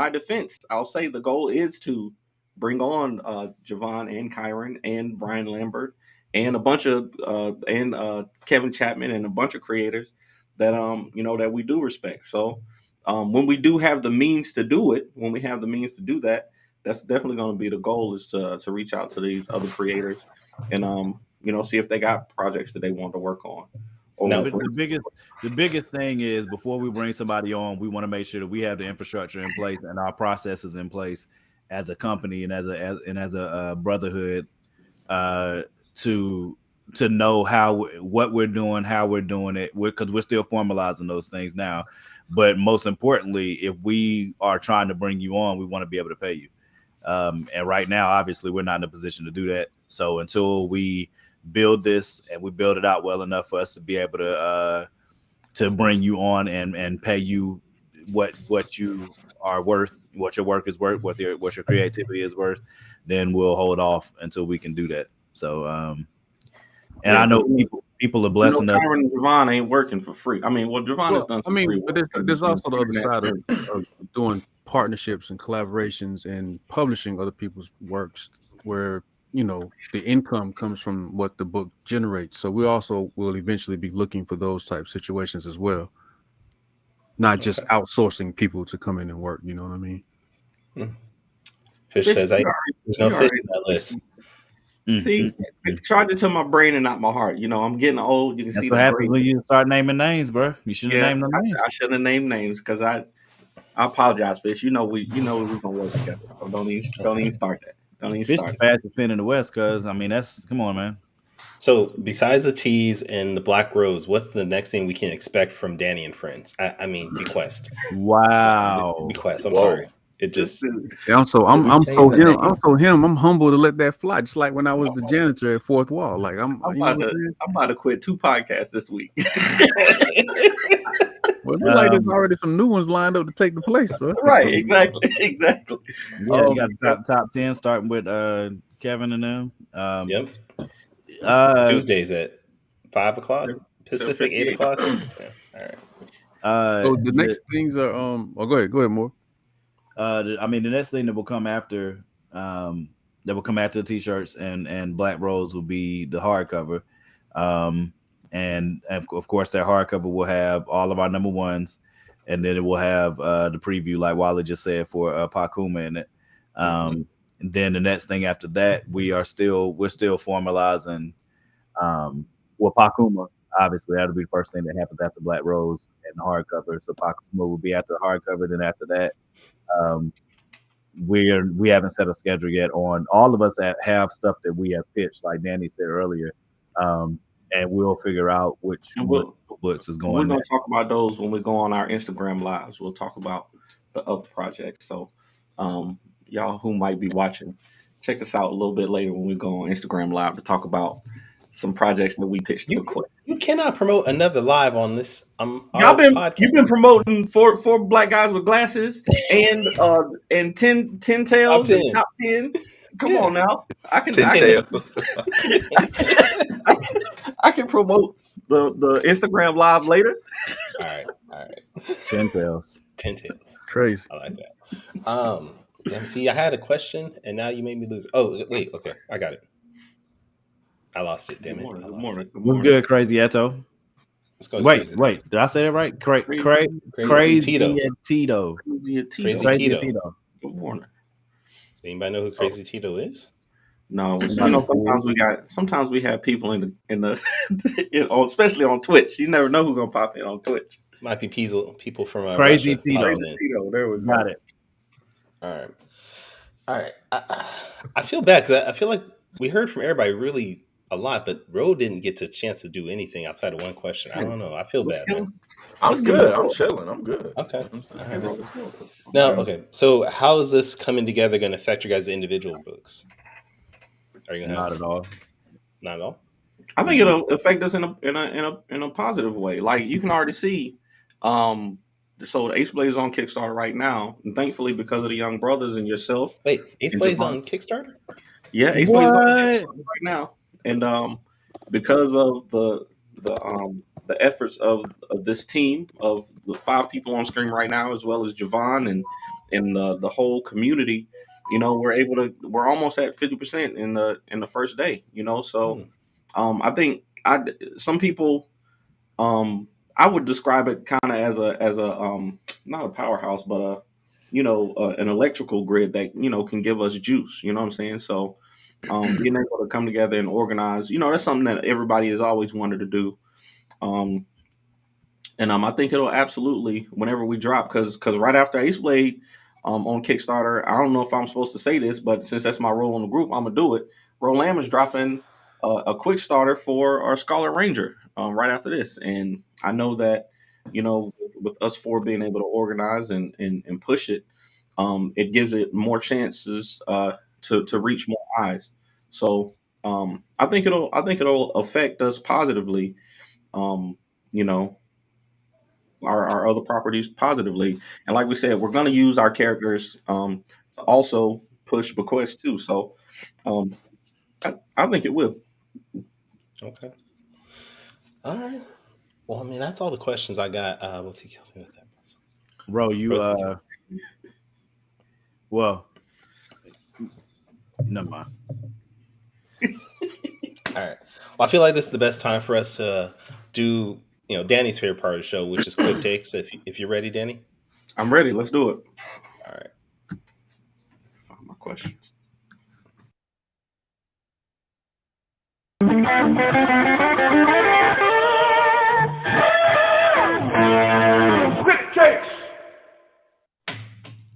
defense, I'll say the goal is to bring on Javon and Kyron and Brian Lambert and a bunch of Kevin Chapman and a bunch of creators that that we do respect. So when we do have the means to do it, when we have the means to do that, that's definitely going to be the goal, is to reach out to these other creators and see if they got projects that they want to work on. The biggest thing is, before we bring somebody on, we want to make sure that we have the infrastructure in place and our processes in place as a company and as a brotherhood to know what we're doing, how we're doing it, because we're still formalizing those things now. But most importantly, if we are trying to bring you on, we want to be able to pay you. And right now, obviously, we're not in a position to do that. So until we build this and we build it out well enough for us to be able to bring you on and pay you what you are worth, what your work is worth, what your creativity is worth, then we'll hold off until we can do that. So I know people are blessing us. Kyron and Javon ain't working for free. I mean, Javon has done some free work. But there's also the other side of doing partnerships and collaborations and publishing other people's works where the income comes from what the book generates. So we also will eventually be looking for those type situations as well. not just outsourcing people to come in and work. You know what I mean? Fish says, "There's no fish in that list." See, charge it to my brain and not my heart. You know, I'm getting old. You can That's see what the happens brain. when you start naming names, bro. You shouldn't Yeah, name no names. I shouldn't have named names because I apologize, Fish. You know we're gonna work together. So don't even start that. Don't even Fish start. the fastest pin in the West, cause I mean come on, man. So, besides the teas and the Black Rose, what's the next thing we can expect from Danny and Friends? I mean, BeQuest. Wow. BeQuest. I'm Whoa. sorry. It just. See, I'm so we change the name? him. I'm humble to let that fly. Just like when I was the janitor at Fourth Wall. Like I'm about to quit 2 podcasts this week. Well, it looks like there's already some new ones lined up to take the place. So Right, exactly. Yeah, you got the top 10 starting with Kevin and them. Yep. Tuesdays at 5 o'clock Pacific, 8 o'clock. Yeah. All right. So the next things are go ahead, more. I mean, the next thing that will come after the t-shirts and Black Rose will be the hardcover. And of course that hardcover will have all of our number ones, and then it will have the preview, like Wally just said, for Pakuma in it. And then the next thing after that, we're still formalizing Pakuma. Obviously, that'll be the first thing that happens after Black Rose and the hardcover. So Pakuma will be after the hardcover. Then after that, we haven't set a schedule yet on all of us that have stuff that we have pitched, like Danny said earlier. And we'll figure out which books is going. We're going to talk about those when we go on our Instagram lives. We'll talk about the other projects. So, y'all who might be watching, check us out a little bit later when we go on Instagram live to talk about some projects that we pitched. You cannot promote another live on this. You've been promoting four black guys with glasses and 10 tails and top 10. Come on now, I can promote the Instagram live later. All right. 10 tails. Crazy. I like that. See, I had a question and now you made me lose. Oh, wait. Okay, I got it. I lost it. Damn it. We're good, Crazy Eto. Wait. Did I say that right? Crazy Tito. Crazy Tito. Good morning. Anybody know who Crazy Tito is? No, sometimes we have people in the especially on Twitch. You never know who's gonna pop in on Twitch. Might be people from Crazy Russia. Tito. There we got it. All right. I feel bad because I feel like we heard from everybody really a lot, but Ro didn't get a chance to do anything outside of one question. I don't know. I feel bad. Man. I'm good. I'm chilling. I'm good. Okay. Now, okay. So, how is this coming together going to affect your guys' individual books? Are you going to Not at all. Not at all. I think it'll affect us in a positive way. Like you can already see. So the Ace Blaze is on Kickstarter right now, and thankfully because of the young brothers and yourself. Wait, Ace Blaze on Kickstarter? Yeah, Ace Blaze is on Kickstarter right now, and because of the efforts of this team of the 5 people on screen right now, as well as Javon and the whole community, you know, we're almost at 50% in the first day, you know. So I think some people I would describe it kind of as a not a powerhouse, but an electrical grid that, you know, can give us juice. You know what I'm saying? So being able to come together and organize, you know, that's something that everybody has always wanted to do. And I think it'll absolutely, whenever we drop, because right after Ace Blade on Kickstarter, I don't know if I'm supposed to say this, but since that's my role in the group, I'm gonna do it. Rolam is dropping a quick starter for our Scholar Ranger right after this, and I know that, you know, with us 4 being able to organize and push it, it gives it more chances to reach more eyes. So I think it'll affect us positively. You know, our other properties positively, and like we said, we're going to use our characters to also push BeQuest too. So I think it will. Okay. All right. Well, I mean, that's all the questions I got. We'll take you with that. Bro, well, never mind. All right. Well, I feel like this is the best time for us to do Danny's favorite part of the show, which is quick takes. If you're ready, Danny. I'm ready. Let's do it. All right. Find my questions. Quick takes.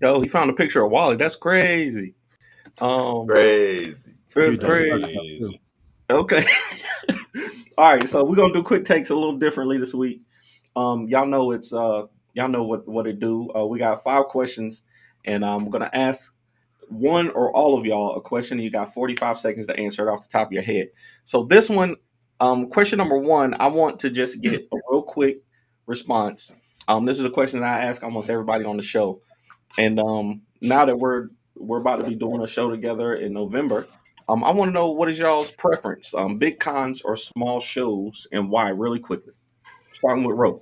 Yo, he found a picture of Wally. That's crazy. Crazy. That's crazy. Okay. All right, so we're gonna do quick takes a little differently this week. Y'all know what it do. We got 5 questions, and I'm gonna ask one or all of y'all a question. You got 45 seconds to answer it off the top of your head. So this one, question number 1, I want to just get a real quick response. This is a question that I ask almost everybody on the show, and now that we're about to be doing a show together in November. I want to know, what is y'all's preference? Big cons or small shows, and why? Really quickly, starting with Ro.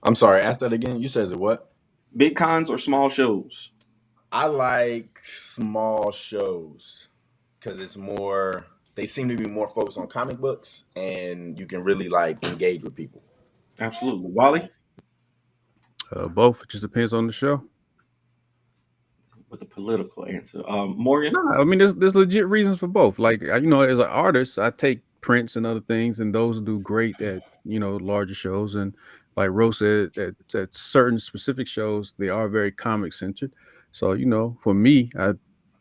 I'm sorry. Ask that again. You said it what? Big cons or small shows? I like small shows because it's more. They seem to be more focused on comic books, and you can really like engage with people. Absolutely, Wally. Both. It just depends on the show. With the political answer, Morgan. No, I mean, there's legit reasons for both. Like, as an artist, I take prints and other things, and those do great at larger shows. And like Rose said, at certain specific shows, they are very comic centered. So for me,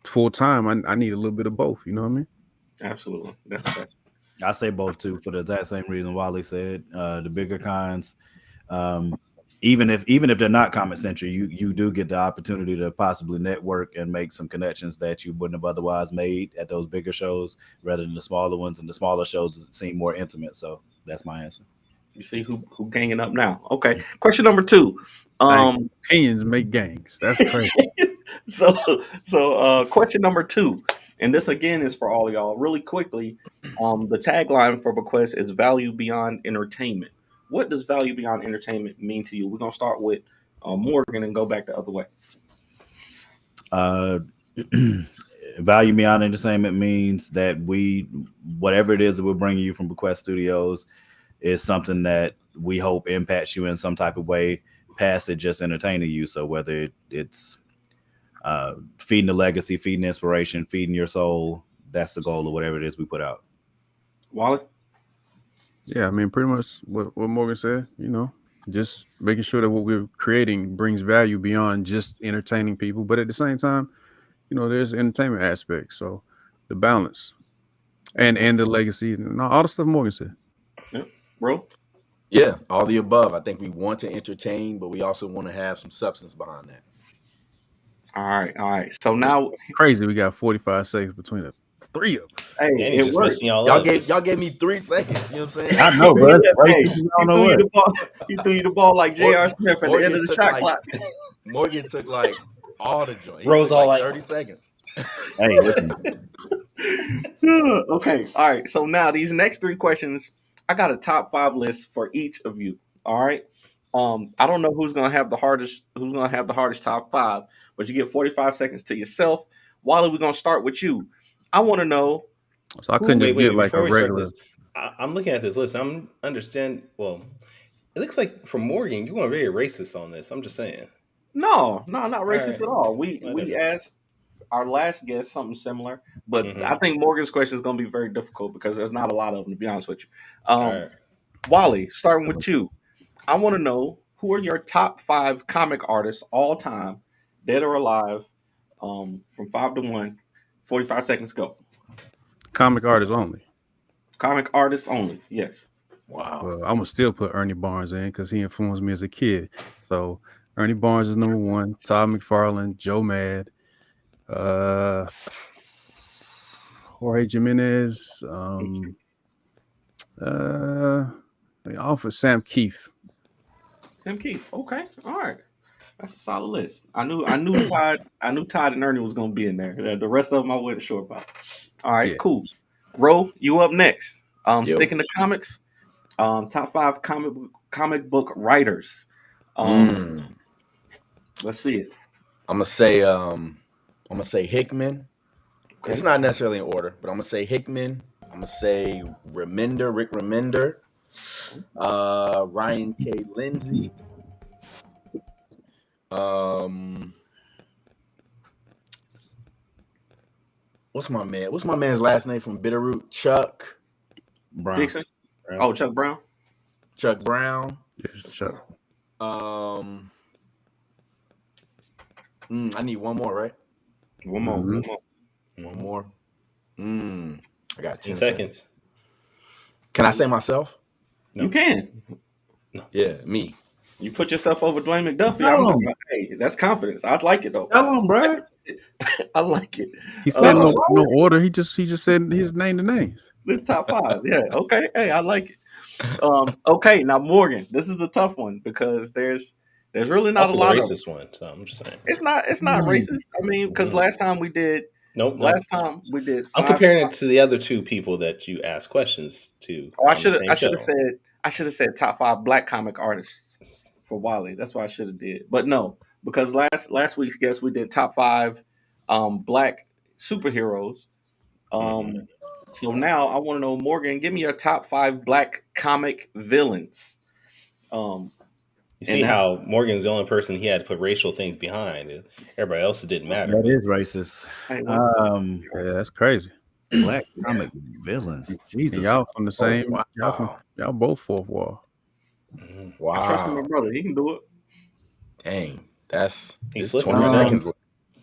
full time, I need a little bit of both. You know what I mean? Absolutely. That's I say both too, for the exact same reason Wally said. The bigger cons, even if they're not comic centric, you do get the opportunity to possibly network and make some connections that you wouldn't have otherwise made at those bigger shows, rather than the smaller ones. And the smaller shows seem more intimate. So that's my answer. You see who ganging up now. Okay. Question number 2. Opinions make gangs. That's crazy. So question number 2, and this again is for all y'all. Really quickly, the tagline for BeQuest is value beyond entertainment. What does value beyond entertainment mean to you? We're gonna start with Morgan and go back the other way. Value beyond entertainment means that whatever it is that we're bringing you from BeQuest Studios is something that we hope impacts you in some type of way past it just entertaining you. So whether it's feeding the legacy, feeding inspiration, feeding your soul, that's the goal of whatever it is we put out. Wally? Yeah, I mean, pretty much what Morgan said, just making sure that what we're creating brings value beyond just entertaining people. But at the same time, there's entertainment aspects. So the balance and the legacy and all the stuff Morgan said. Yep. Bro? Yeah, all the above. I think we want to entertain, but we also want to have some substance behind that. All right. So now, crazy, we got 45 seconds between the 3 of us. Hey, Danny it just worked. messing y'all Y'all up. gave me 3 seconds. You know what I'm saying? I know, bro. He threw you the ball like J.R. Smith at the end of the shot clock. Morgan took like all the joint. Rose all like 30 seconds. Hey, listen. Okay, all right. So now these next 3 questions, I got a top 5 list for each of you. All right. I don't know who's gonna have the hardest top 5, but you get 45 seconds to yourself. Wally, we're gonna start with you. I want to know. So I couldn't just get like a regular. I'm looking at this list. I'm understand. Well, it looks like for Morgan, you want very racist on this. I'm just saying. No, not racist at all. We asked our last guest something similar, but I think Morgan's question is going to be very difficult because there's not a lot of them, to be honest with you. Wally, starting with you, I want to know, who are your top 5 comic artists all time, dead or alive, from 5 to 1. 45 seconds, go. Comic artists only. Comic artists only, yes. Wow. Well, I'm gonna still put Ernie Barnes in because he influenced me as a kid. So Ernie Barnes is number 1. Todd McFarlane, Joe Mad, Jorge Jimenez, off of Sam Keefe. Sam Keefe. Okay, all right. That's a solid list. I knew Todd and Ernie was gonna be in there. The rest of them I wasn't sure about. All right, cool. Ro, you up next. Sticking to comics. Top 5 comic book writers. Let's see it. I'm gonna say Hickman. Okay. It's not necessarily in order, but I'm gonna say Hickman. I'm gonna say Rick Remender. Ryan K. Lindsay. What's my man? What's my man's last name from Bitterroot? Chuck Brown. Dixon. Oh, Chuck Brown. Chuck Brown. Yes, Chuck. I need one more, right? One more. One more. I got 10 seconds. Can I say myself? No. You can. Yeah, me. You put yourself over Dwayne McDuffie. Hey, that's confidence. I'd like it though. Tell him, bro. I like it. He said no order. He just said his name the names. The top 5. Yeah. Okay. Hey, I like it. Okay. Now Morgan, this is a tough one because there's really not also a lot the of racist one. So I'm just saying it's not racist. I mean, because last time we did. Last time we did. I'm comparing it to the other 2 people that you asked questions to. Oh, I should have said top 5 black comic artists for Wally. That's what I should have did. But no, because last week's guest we did top 5 black superheroes. So now I want to know, Morgan, give me your top 5 black comic villains. You see how Morgan's the only person he had to put racial things behind. Everybody else, it didn't matter. That is racist. Yeah, that's crazy. Black comic villains. Jesus. And y'all from the same. Wow. Y'all both fourth wall. Wow. I trust my brother. He can do it. Dang. That's he's 20 seconds.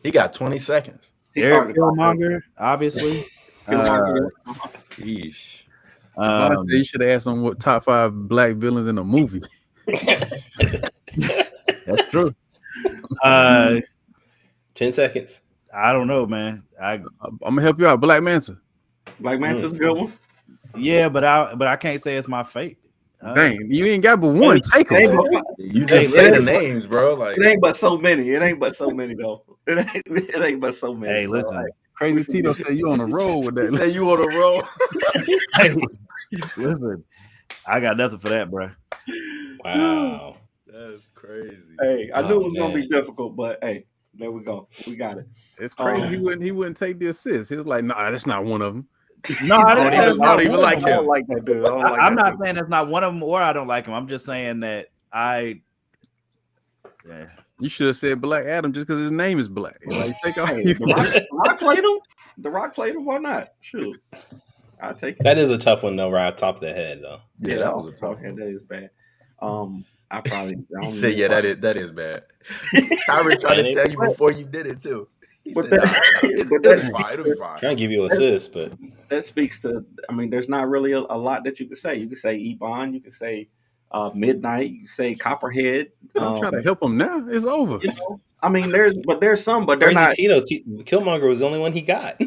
He got 20 seconds. Eric Killmonger, obviously. Yeesh. Honestly, you should have asked him what top 5 black villains in a movie. That's true. 10 seconds. I don't know, man. I'm gonna help you out. Black Manta. Black Manta's a good one. Yeah, but I can't say it's my fate. Dang, you ain't got but one. Take them. You just say the names, bro. Like it ain't but so many. It ain't but so many though. It ain't but so many. Hey, listen. So, Crazy Tito said you on the roll with that. He said you on the roll. Hey, listen, I got nothing for that, bro. Wow, that's crazy. Hey, I knew it was gonna be difficult, but hey, there we go. We got it. It's crazy. He wouldn't take the assist. He was like, "Nah, that's not one of them." No, I don't even like him. I don't like that dude. I'm not saying that's not one of them, or I don't like him. I'm just saying that yeah. You should have said Black Adam just because his name is Black. Like, take off. The Rock played him. The Rock played him. Why not? Shoot, I'll take it. That is a tough one, though, right off the top of the head, though. Yeah, that was a tough one. That is bad. I don't say that is bad. Kyrie tried to tell you before you did it too. But that's fine. It'll be fine. Trying to give you an assist, but that speaks to. I mean, there's not really a lot that you could say. You could say Ebon. You could say Midnight. You could say Copperhead. I'm trying to help him now. It's over. You know, I mean, there's some, but they're not. Killmonger was the only one he got.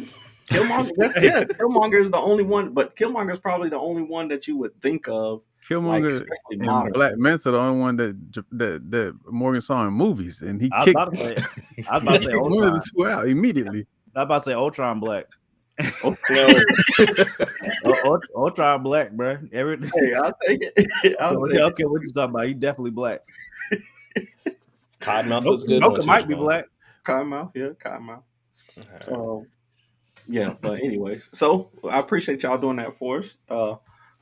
Killmonger is the only one, but Killmonger is probably the only one that you would think of. Killmonger and Black Manta the only one that Morgan saw in movies, and he kicked one of the 2 out immediately. I was about to say Ultron Black. Ultron Black, bro. Hey, I'll take it. Okay, what you talking about? He definitely black. Cottonmouth was good. Noka might be black. Cottonmouth, yeah, Cottonmouth. Yeah, but anyways, so I appreciate y'all doing that for us.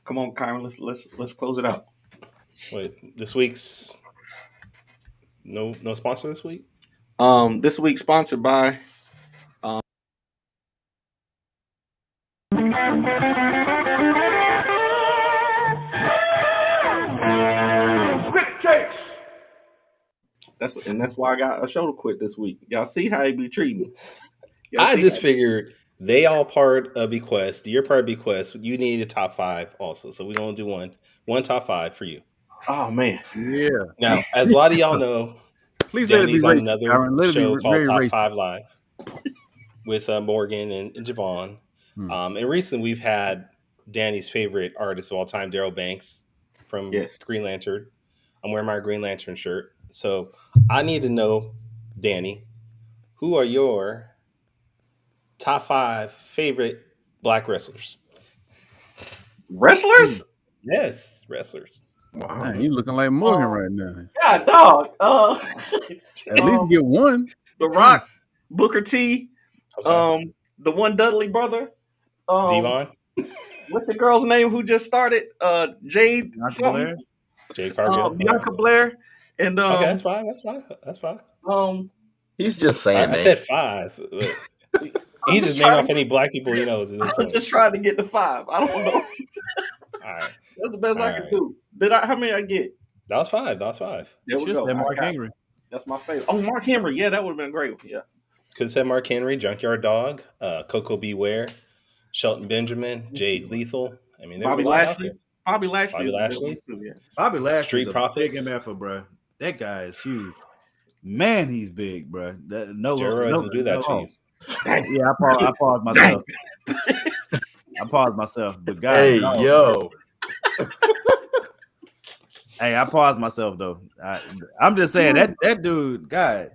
Come on, Kyron, let's close it out. Wait, this week's no sponsor this week? This week sponsored by That's why I got a show to quit this week. Y'all see how he be treating me. I just figured they all part of BeQuest. You're part of BeQuest. You need a top 5 also. So we're going to do one top 5 for you. Oh, man. Yeah. Now, as a lot of y'all know, please let it be on racist, another Aaron. show called Top racist. 5 Live with Morgan and Javon. And recently we've had Danny's favorite artist of all time, Daryl Banks from Green Lantern. I'm wearing my Green Lantern shirt. So I need to know, Danny, who are your top 5 favorite black wrestlers? Wrestlers? Yes, wrestlers. Wow, man, you looking like Morgan right now. Yeah, dog. At least get one. The Rock, Booker T, the one Dudley brother. Devon? what's the girl's name who just started? Jade Bianca something. Blair? Jade Cargill. Bianca Blair. And Okay, that's fine. That's fine. That's fine. He's just saying, I man. said 5. He's just naming off any black people he knows at this I'm point. just trying to get to 5. I don't know. All right. That's the best I can right. do. How many I get? That was 5. That was 5. There we Just go. that Mark I got it. Henry. That's my favorite. Oh, Mark Henry. Yeah, that would have been a great one. Yeah. Could have said Mark Henry, Junkyard Dog, Coco Beware, Shelton Benjamin, Jade Lethal. I mean, there's Bobby a lot out Lashley. there. Bobby Lashley. Bobby is a good Lashley. one too, yeah. Bobby Lashley, Street big Profits. MF, bro. That guy is huge. Man, he's big, bro. Steroids will do that to you. Yeah, I paused myself. I paused myself, but guys, Hey, yo. Hey, I paused myself though. I'm just saying that dude, God.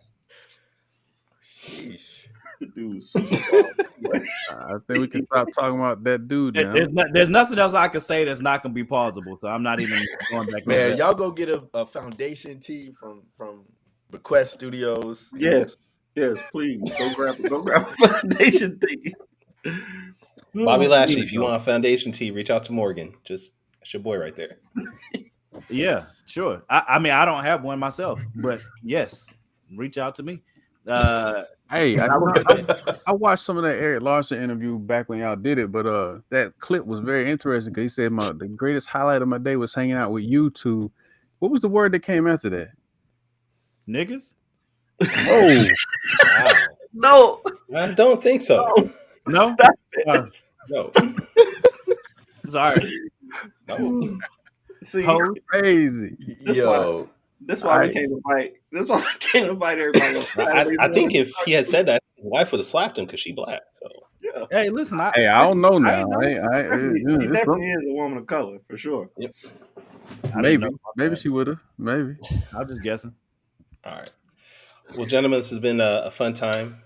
Dude, I think we can stop talking about that dude now. There's nothing else I can say that's not gonna be plausible. So I'm not even going back. Man, y'all go get a foundation tee from BeQuest Studios. yes, please go grab a foundation tee. Bobby Lashley, if you want a foundation tee, reach out to Morgan. That's your boy right there. Yeah, sure. I mean, I don't have one myself, but yes, reach out to me. Hey, I watched some of that Eric Larson interview back when y'all did it, but that clip was very interesting because he said the greatest highlight of my day was hanging out with you two. What was the word that came after that? Niggas? Oh, Wow. No, I don't think so. No? Stop it. No. Sorry. No. See, crazy. Yo. that's why we can't invite. That's why I can't invite everybody. I think if he had said that, his wife would have slapped him because she black. So Yeah. Hey, listen. I don't know now. He definitely is a woman of color for sure. yep. Maybe she would have. Maybe. I'm just guessing. All right. Well, gentlemen, this has been a fun time.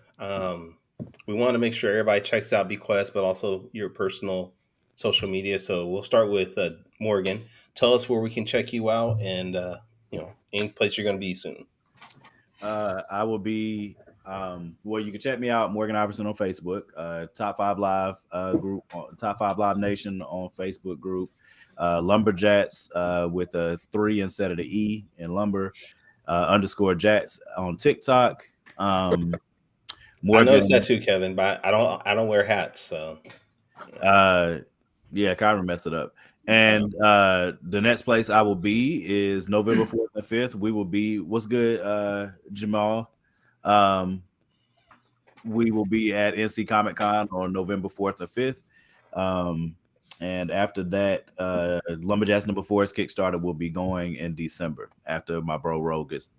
We want to make sure everybody checks out BeQuest, but also your personal social media. So we'll start with Morgan. Tell us where we can check you out and, any place you're going to be soon. I will be, well, you can check me out, Morgan Iverson on Facebook, Top 5 Live group, Top 5 Live Nation on Facebook group, Lumberjats with a 3 instead of the E in lumber, _Jats on TikTok. Morgan, Morgan, I noticed that too, Kevin, but I don't wear hats, so. Yeah, Kyron messed it up. And the next place I will be is November 4th and 5th. We will be, what's good, Jamal? We will be at NC Comic Con on November 4th and 5th. And after that, Lumberjacks number 4's Kickstarter will be going in December after my bro Ro gets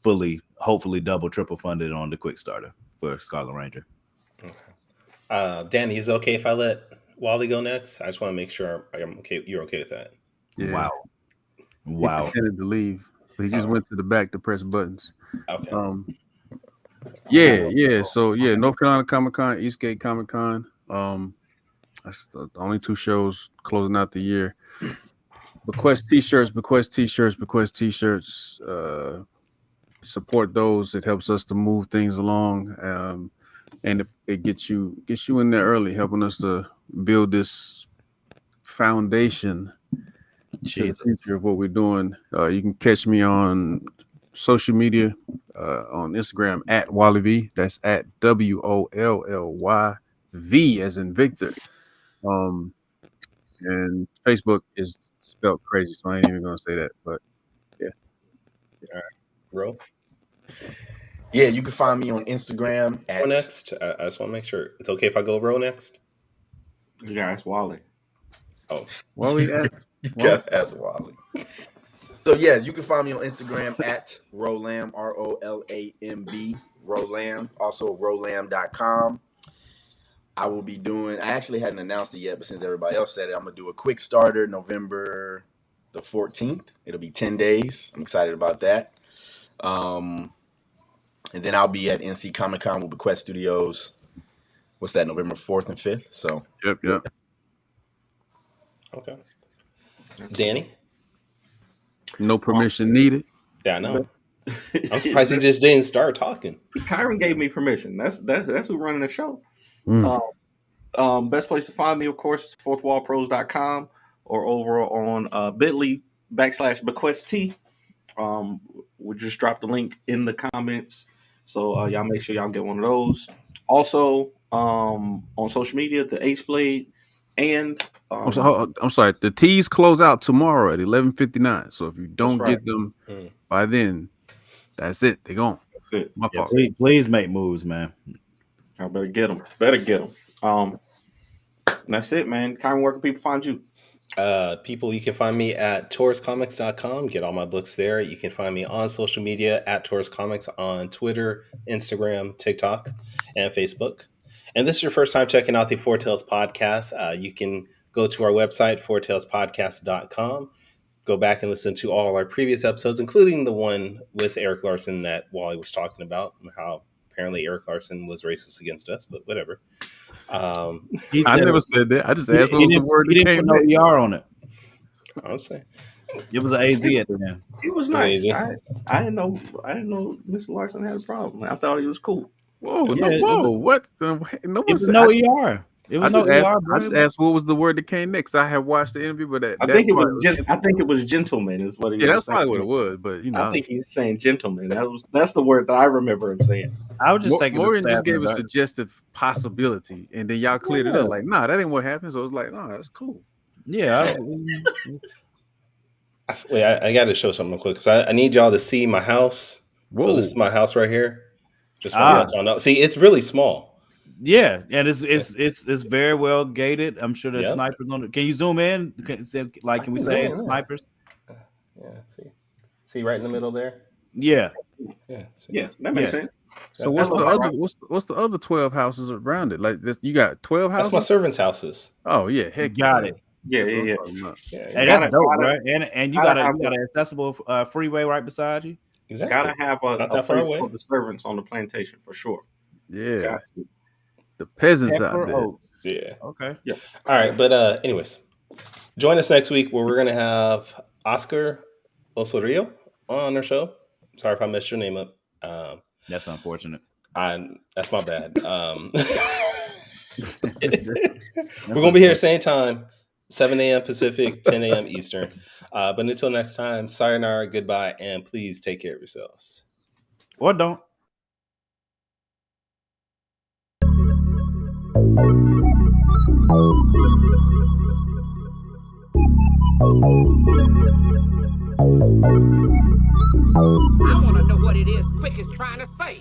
fully, hopefully double, triple funded on the Quickstarter for Scarlet Ranger. Okay. Danny, is it okay if I let Wally go next? I just want to make sure I'm okay. You're okay with that? Yeah. Wow. He pretended to leave, but he just went to the back to press buttons. Okay. Yeah. So North Carolina Comic Con, Eastgate Comic Con. That's the only 2 shows closing out the year. BeQuest T-shirts. Support those. It helps us to move things along, and it gets you in there early, helping us to build this foundation to the future of what we're doing. You can catch me on social media, on Instagram at Wally V. That's at WOLLYV as in Victor. And Facebook is spelled crazy, so I ain't even gonna say that. But yeah. All right, Ro. Yeah, you can find me on Instagram Ro next. I just want to make sure it's okay if I go Ro next. Yeah, it's Wally. Oh, Wally asked. You got ask Wally. So yeah, you can find me on Instagram at Rolam, ROLAMB, Rolam, also rolam.com. I will be doing, I actually hadn't announced it yet, but since everybody else said it, I'm going to do a quick starter November the 14th. It'll be 10 days. I'm excited about that. And then I'll be at NC Comic Con with BeQuest Studios. What's that, November 4th and 5th? So, Yep. okay. Danny? No permission needed. Yeah, I know. I'm surprised he just didn't start talking. Kyron gave me permission. That's who's running the show. Best place to find me, of course, is fourthwallpros.com or over on bit.ly/BeQuest. We just dropped the link in the comments, so y'all make sure y'all get one of those. Also, on social media, the Ace Blade, and I'm sorry. The teas close out tomorrow at 11:59. So if you don't right. get them by then, that's it. They're gone. That's it. My fault. Please make moves, man. I better get them. And that's it, man. Kyron, where can people find you? People, you can find me at TaurusComics.com. Get all my books there. You can find me on social media at Taurus Comics on Twitter, Instagram, TikTok, and Facebook. And this is your first time checking out the Four Tales podcast. You can go to our website, fourtalespodcast.com. Go back and listen to all our previous episodes, including the one with Eric Larson that Wally was talking about, and how apparently Eric Larson was racist against us, but whatever. I never said that. I just asked what was the word that He came didn't put no ER on it. I'm saying it was an AZ at the end. He was nice. I didn't know Mr. Larson had a problem. I thought he was cool. Whoa, what? No it was no ER. It was no ER. I just asked what was the word that came next. I have watched the interview, but I think it was gentleman is what he was. Yeah, that's probably what it was. But I think he's saying gentleman. That's the word that I remember him saying. I was just taking. Maureen just gave a suggestive possibility, and then y'all cleared it up. Like, nah, that ain't what happened. So it was like, nah, that's cool. Yeah. Wait, I got to show something real quick because I need y'all to see my house. Whoa. So this is my house right here. Just want to let y'all know. See, it's really small. Yeah, and it's very well gated. I'm sure there's snipers on it. Can you zoom in? Can we say snipers? Yeah. See right in the middle there. Yeah. Yeah. That makes sense. So what's the other 12 houses around it? Like you got 12 houses. That's my servants' houses. Oh yeah, heck, got it. Yeah. And that's dope, right? And you got an accessible freeway right beside you. Exactly. Gotta have a place for the servants on the plantation for sure. Yeah. The peasants out there. Yeah. Okay. Yeah. All right, but anyways, join us next week where we're gonna have Oscar Osorio on our show. Sorry if I messed your name up. That's unfortunate. That's my bad. We're gonna be here same time, 7 a.m. Pacific, 10 a.m. Eastern. But until next time, sayonara, goodbye, and please take care of yourselves. Or don't. I want to know what it is Quick is trying to say.